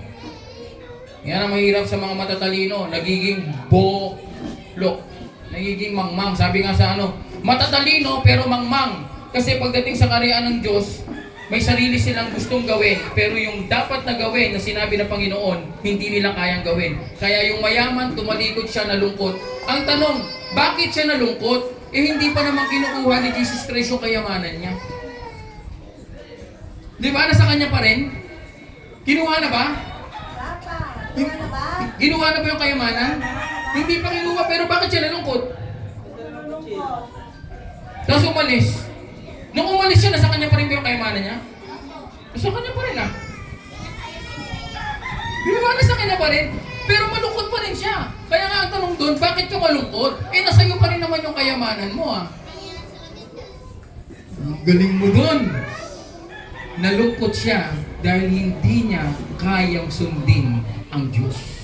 Yan ang mahirap sa mga matatalino, nagiging bolok, nagiging mangmang. Sabi nga sa matatalino pero mangmang. Kasi pagdating sa karyaan ng Diyos, may sarili silang gustong gawin, pero yung dapat na gawin na sinabi ng Panginoon, hindi nila kayang gawin. Kaya yung mayaman, tumalikod siya, nalungkot. Ang tanong, bakit siya nalungkot? Hindi pa naman kinukuha ni Jesus Christ yung kayamanan niya. Di ba? Nasa kanya pa rin? Kinuha na ba? Kinuha na ba yung kayamanan? Hindi pa kinuha, pero bakit siya nalungkot? Tapos umalis. Nung umalis siya, nasa kanya pa rin ba yung kayamanan niya? Nasa kanya pa rin Di ba? Nasa kanya pa rin. Pero malungkot pa rin siya. Kaya nga ang tanong doon, bakit ka malungkot? Nasa iyo pa rin naman yung kayamanan mo Galing mo doon. Nalungkot siya dahil hindi niya kayang sundin ang Diyos.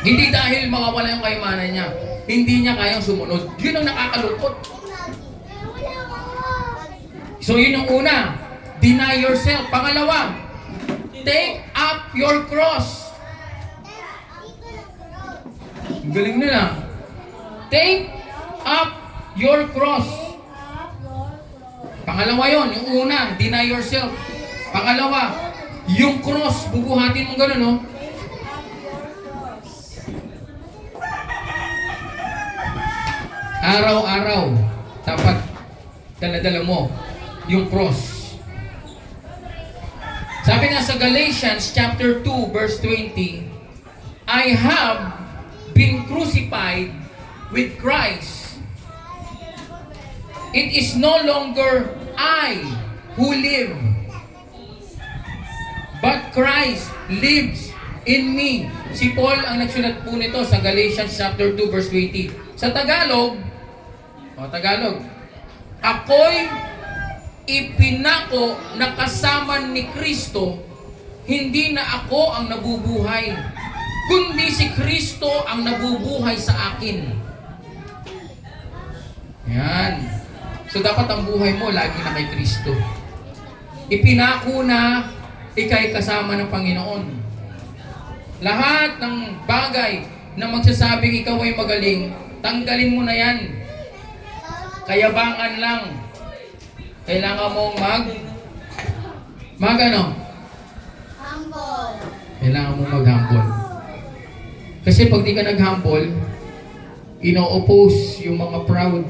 Hindi dahil mawawala yung kayamanan niya. Hindi niya kayang sumunod. Yun ang nakakalungkot. So yun yung una. Deny yourself. Pangalawa, take up your cross. Galing nila. Take up your cross. Pangalawa yon, yung una, deny yourself. Pangalawa, yung cross, bubuhatin mo gano'n, Araw-araw, dapat dala-dala mo yung cross. Sabi nga sa Galatians chapter 2 verse 20, I have been crucified with Christ. It is no longer I who live, but Christ lives in me. Si Paul ang nagsulat po nito sa Galatians chapter 2 verse 20. Sa Tagalog, ako'y ipinako na kasama ni Kristo, hindi na ako ang nabubuhay, kundi si Kristo ang nabubuhay sa akin. Yan. So dapat ang buhay mo lagi na kay Kristo. Ipinako na ikay kasama ng Panginoon. Lahat ng bagay na magsasabing ikaw ay magaling, tanggalin mo na yan. Kayabangan lang. Kailangan mong humble. Kailangan mong mag-humble. Kasi pag di ka nag-humble, ino-oppose yung mga proud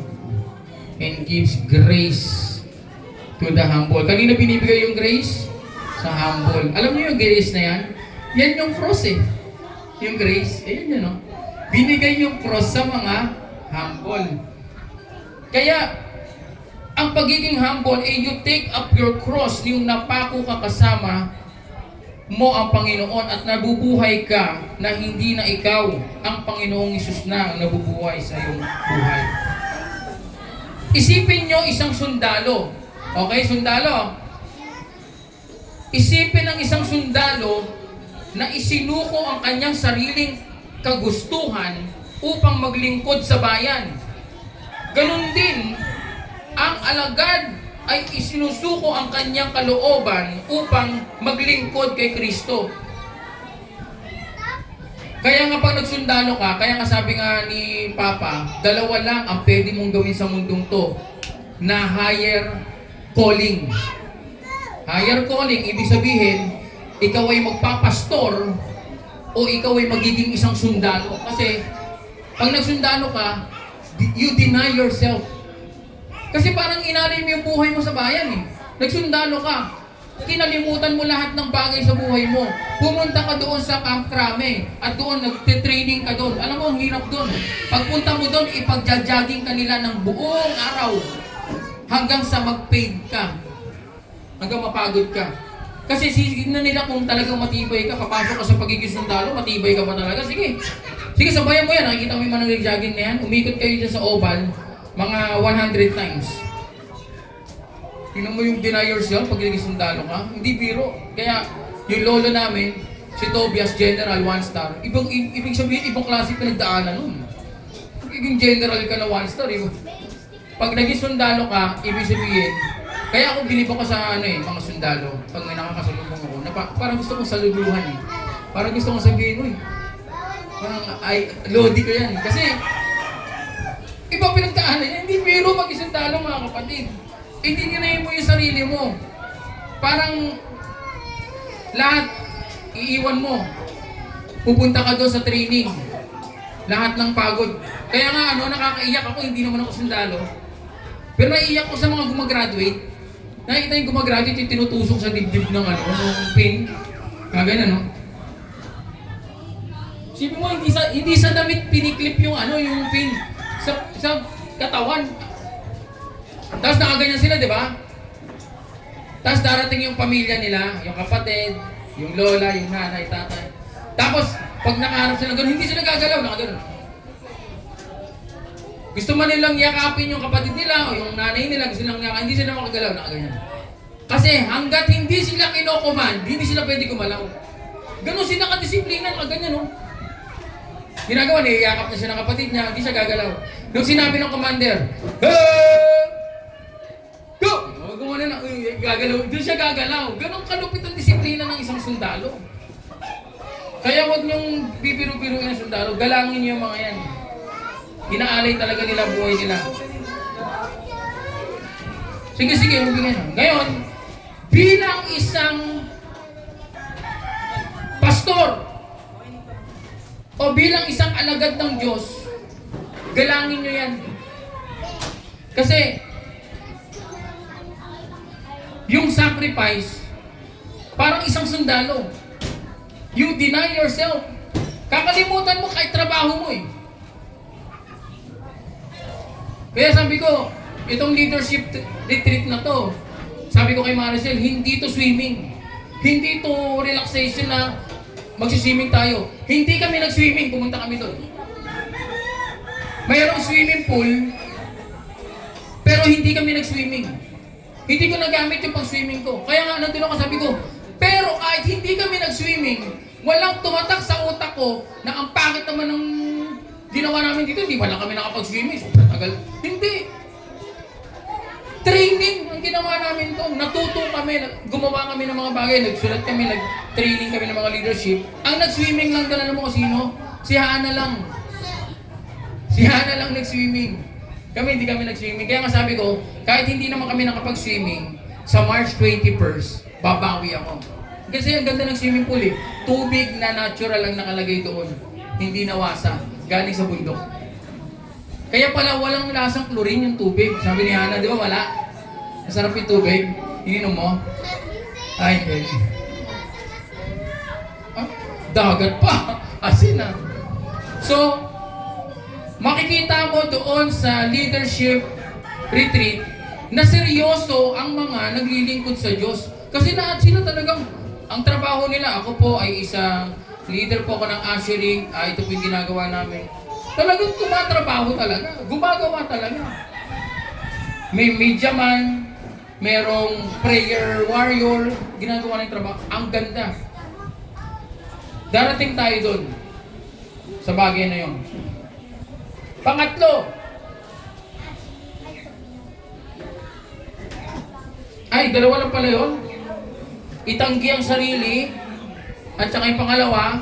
and gives grace to the humble. Kanina binibigay yung grace? Sa humble. Alam niyo yung grace na yan? Yan yung cross Yung grace, yan yun Binigay yung cross sa mga humble. Kaya, ang pagiging humble you take up your cross, yung napako ka kasama mo ang Panginoon at nabubuhay ka na hindi na ikaw ang Panginoong Hesus na ang nabubuhay sa iyong buhay. Isipin nyo isang sundalo. Okay, sundalo? Isipin ang isang sundalo na isinuko ang kanyang sariling kagustuhan upang maglingkod sa bayan. Ganon din, ang alagad ay isinusuko ang kanyang kalooban upang maglingkod kay Kristo. Kaya nga pag nagsundalo ka, kaya nga sabi nga ni Papa, dalawa lang ang pwede mong gawin sa mundong to na higher calling. Higher calling, ibig sabihin, ikaw ay magpapastor o ikaw ay magiging isang sundalo. Kasi pag nagsundalo ka, you deny yourself. Kasi parang inalim yung buhay mo sa bayan Nagsundalo ka. Kinalimutan mo lahat ng bagay sa buhay mo. Pumunta ka doon sa Camp Crame at doon nagte-training ka doon. Alam mo, ang hirap doon. Pagpunta mo doon, ipagja-jogging ka nila ng buong araw hanggang sa mag-paid ka. Hanggang mapagod ka. Kasi sisignan nila kung talagang matibay ka, papasok ka sa pagiging sundalo, matibay ka ba talaga? Sige. Sige, sabayan mo yan. Nakikita mo yung mga nag-jogging na yan. Umikot kayo dyan sa oval, mga 100 times. Tingnan mo yung deny yourself pag naging sundalo ka. Hindi biro. Kaya yung lolo namin, si Tobias General, 1-star. Ibig sabihin, ibang klase pinagdaanan nun. Pagiging general ka na 1-star. Pag naging sundalo ka, ibig sabihin, kaya ako bilib ako sa mga sundalo. Pag may nakakasalubong ako, Parang gusto kong saluluhan eh. Parang gusto kong sabihin, uy, parang lodi ko yan. Kasi, iba pinagdaanan niya. Hindi biro mag-isang mga kapatid. Hindi nyo mo yung sarili mo. Parang, lahat, iiwan mo. Pupunta ka doon sa training. Lahat ng pagod. Kaya nga, nakakaiyak ako, hindi naman ako sundalo. Pero naiiyak ko sa mga gumagraduate. Nakikita yung gumagraduate, yung tinutusok sa dibdib ng ng pin. Ganyan, no? Sipin mo, hindi sa damit piniklip yung yung pin sa katawan. Tapos nakaganyan sila, di ba? Tapos darating yung pamilya nila, yung kapatid, yung lola, yung nanay, tatay. Tapos, pag nakaharap sila gano'n, hindi sila gagalaw, nakagano'n. Gusto man nilang yakapin yung kapatid nila o yung nanay nila, gusto nilang yakapin, hindi sila makagalaw, nakaganyan. Kasi hanggat hindi sila kinocommand, hindi sila pwede gumalaw. Ganon sila kadisiplina, nakaganyan, no? Ginagawa niya, iyakap na siya ng kapatid niya, hindi siya gagalaw. Nung sinabi ng commander, hey! Go! Gumana na, gagalaw, doon siya gagalaw. Ganon kalupit ang disiplina ng isang sundalo. Kaya huwag niyong bibiro-biro ng sundalo, galangin niyo yung mga yan. Inaalay talaga nila buhay nila. Sige, huwag ngayon, bilang isang pastor o bilang isang alagad ng Diyos, galangin nyo yan. Kasi, yung sacrifice, parang isang sundalo. You deny yourself. Kakalimutan mo kahit trabaho mo eh. Kaya sabi ko, itong leadership retreat na to, sabi ko kay Maricel, hindi to swimming. Hindi to relaxation na magsiswimming tayo. Hindi kami nag-swimming, pumunta kami doon. Mayroong swimming pool, pero hindi kami nag-swimming. Hindi ko nagamit yung pang-swimming ko. Kaya nga, nandun ako, sabi ko, pero kahit hindi kami nag-swimming, walang tumatak sa utak ko na ang pangit naman ng ginawa namin dito, hindi wala kami nakapag-swimming. Sobrang tagal. Hindi. Training ang ginawa namin to. Natuto kami, gumawa kami ng mga bagay, nagsulat kami, nag-training kami ng mga leadership. Ang nag-swimming lang dala mo kung sino? Si Hana lang. Si Hana lang nag-swimming. Kami hindi kami nag-swimming. Kaya nga sabi ko, kahit hindi naman kami nakapag-swimming, sa March 21st, babawi ako. Kasi ang ganda ng swimming pool eh. Tubig na natural ang nakalagay doon. Hindi nawasa. Galing sa bundok. Kaya pala walang lasang chlorine yung tubig. Sabi ni Hana, di ba wala? Masarap yung tubig. Ininom mo? Ay, okay. Dagat pa. Asin na. So, makikita mo doon sa leadership retreat na seryoso ang mga naglilingkod sa Diyos. Kasi lahat sila talagang, ang trabaho nila, ako po ay isang leader po ako ng ushering, ito po yung ginagawa namin. Talagang tumatrabaho talaga, gumagawa talaga. May media man, merong prayer warrior, ginagawa ng trabaho. Ang ganda. Darating tayo doon sa bagay na yon. Pangatlo, ay, dalawa lang pala yun. Itanggi ang sarili, at saka yung pangalawa,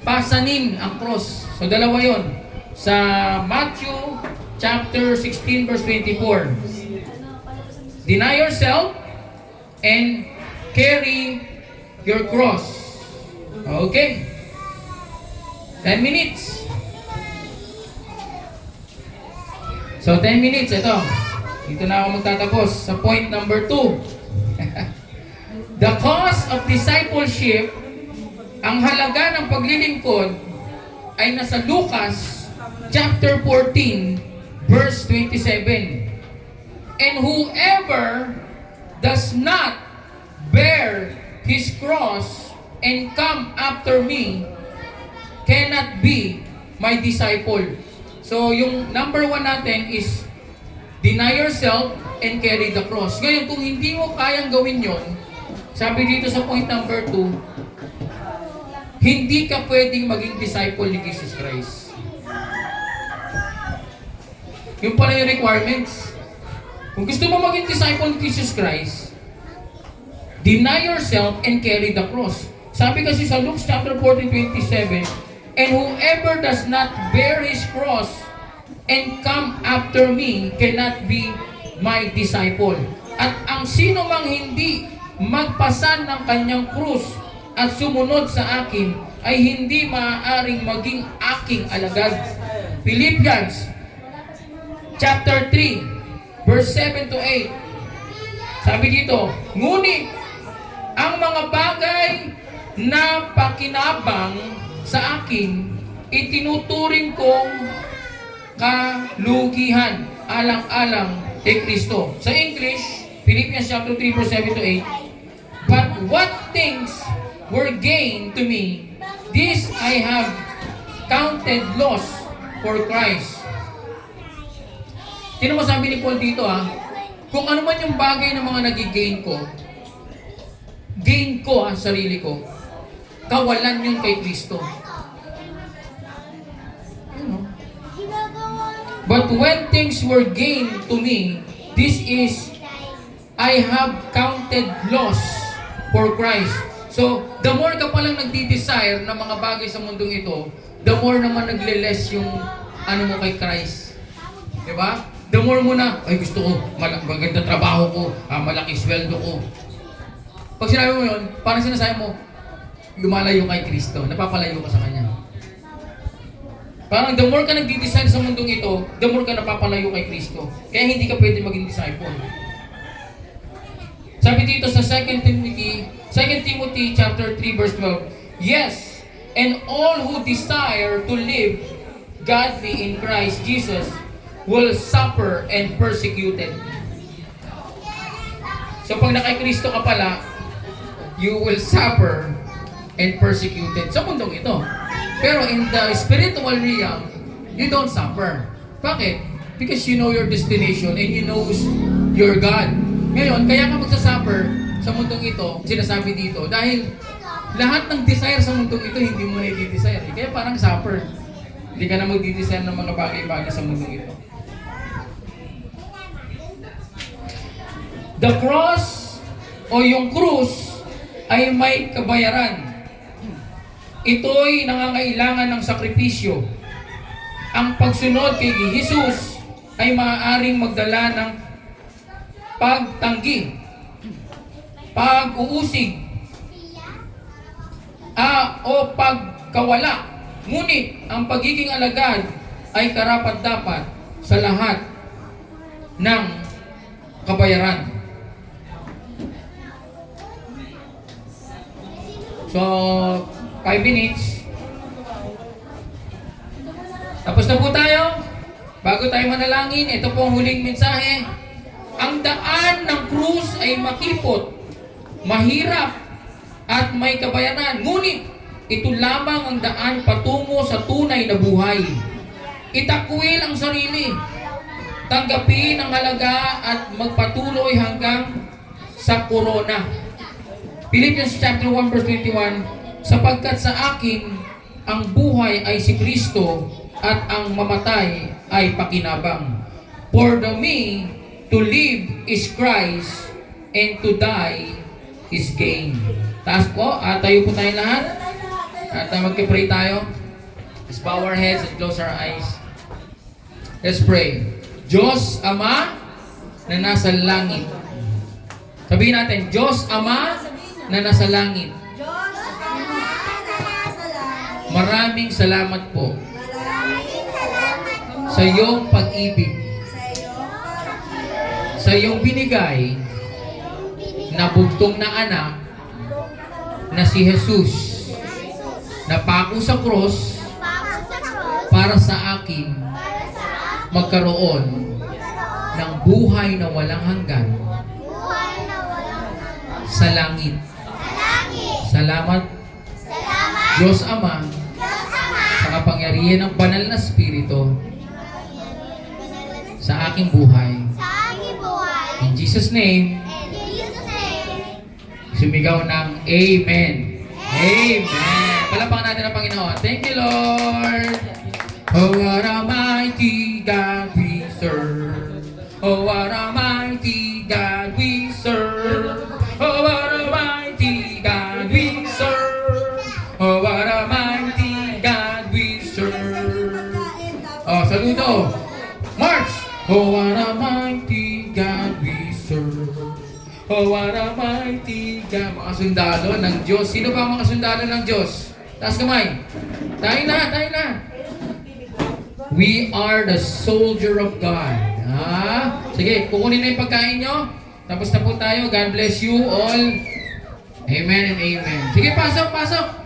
pasanin ang cross. So, dalawa yun. Sa Matthew chapter 16 verse 24. Deny yourself and carry your cross. Okay? 10 minutes. So, 10 minutes. Ito. Dito na ako magtatapos sa point number 2. The cause of discipleship, ang halaga ng paglilingkod ay nasa Lucas chapter 14 verse 27. And whoever does not bear his cross and come after me cannot be my disciple. So yung number 1 natin is deny yourself and carry the cross. Ngayon, kung hindi mo kayang gawin yon, sabi dito sa point number 2, hindi ka pwedeng maging disciple ni Jesus Christ. Yung pala yung requirements. Kung gusto mo maging disciple ni Jesus Christ, Deny yourself and carry the cross. Sabi kasi sa Luke chapter 14:27, and whoever does not bear his cross and come after me cannot be my disciple. At ang sino mang hindi magpasan ng kanyang krus at sumunod sa akin ay hindi maaaring maging aking alagad. Philippians chapter 3 verse 7 to 8. Sabi dito, ngunit ang mga bagay na pakinabang sa akin, itinuturing kong kalugihan alang-alang kay Kristo. Sa English, Philippians chapter 3 verse 7 to 8, but what things were gained to me, this I have counted loss for Christ. Sino mo sabi ni Paul dito kung ano man yung bagay na mga nag-gain ko, gain ko sarili ko, kawalan yun kay Kristo. But when things were gained to me, this is I have counted loss for Christ. So, the more ka palang nagdi-desire ng mga bagay sa mundong ito, the more naman nagle-less yung ano mo kay Christ. Diba? The more mo na, ay gusto ko, maganda trabaho ko, malaki sweldo ko. Pag sinabi mo yun, parang sinasabi mo, lumalayo kay Kristo, napapalayo ka sa Kanya. Parang the more ka nagdi-design sa mundong ito, the more ka napapalayo kay Kristo. Kaya hindi ka pwede maging disciple. Sabi dito sa 2 Timothy chapter 3 verse 12, yes, and all who desire to live godly in Christ Jesus will suffer and persecuted. So pag nakay Kristo ka pala, you will suffer and persecuted sa mundong ito. Pero in the spiritual realm, you don't suffer. Bakit? Because you know your destination and you know your God. Ngayon, kaya ka magsasuffer sa mundong ito, sinasabi dito, dahil lahat ng desire sa mundong ito, hindi mo na i-desire. Kaya parang suffer. Hindi ka na magdi-desire ng mga bagay-bagay sa mundong ito. The cross o yung krus ay may kabayaran. Ito'y nangangailangan ng sakripisyo. Ang pagsunod kay Jesus ay maaaring magdala ng pagtanggi, pag-uusig, o pagkawala. Ngunit ang pagiging alagad ay karapat-dapat sa lahat ng kabayaran. So, 5 minutes. Tapos na po tayo. Bago tayo manalangin, ito po ang huling mensahe. Ang daan ng krus ay makipot, mahirap, at may kabayaran. Ngunit, ito lamang ang daan patungo sa tunay na buhay. Itakwil ang sarili. Tanggapin ang halaga at magpatuloy hanggang sa korona. Philippians chapter 1 verse 21, sapagkat sa akin ang buhay ay si Kristo at ang mamatay ay pakinabang. For the me to live is Christ and to die is gain. Taas po, tayo po tayong lahat. At magkipray tayo. Let's bow our heads and close our eyes. Let's pray. Diyos Ama na nasa langit. Sabihin natin, Diyos Ama na nasa langit. Maraming salamat po sa iyong pag-ibig, sa iyong binigay na bugtong na anak na si Jesus na pako sa cross para sa akin magkaroon ng buhay na walang hanggan sa langit. Salamat, Diyos Ama, sa kapangyarihan ng banal na Espiritu sa aking buhay. In Jesus' name, sumigaw ng Amen. Amen. Palapakan natin ang Panginoon. Thank you, Lord. Oh, what a mighty God we serve. Oh, what a mighty God we serve. Oh, what a mighty saludo. March! Oh, what a mighty God we serve. Oh, what a mighty God. Mga sundalo ng Diyos. Sino ba ang mga sundalo ng Diyos? Taas kamay. Tayo na, tayo na. We are the soldier of God. Sige, kukunin na yung pagkain nyo. Tapos na po tayo. God bless you all. Amen and amen. Sige, pasok, pasok.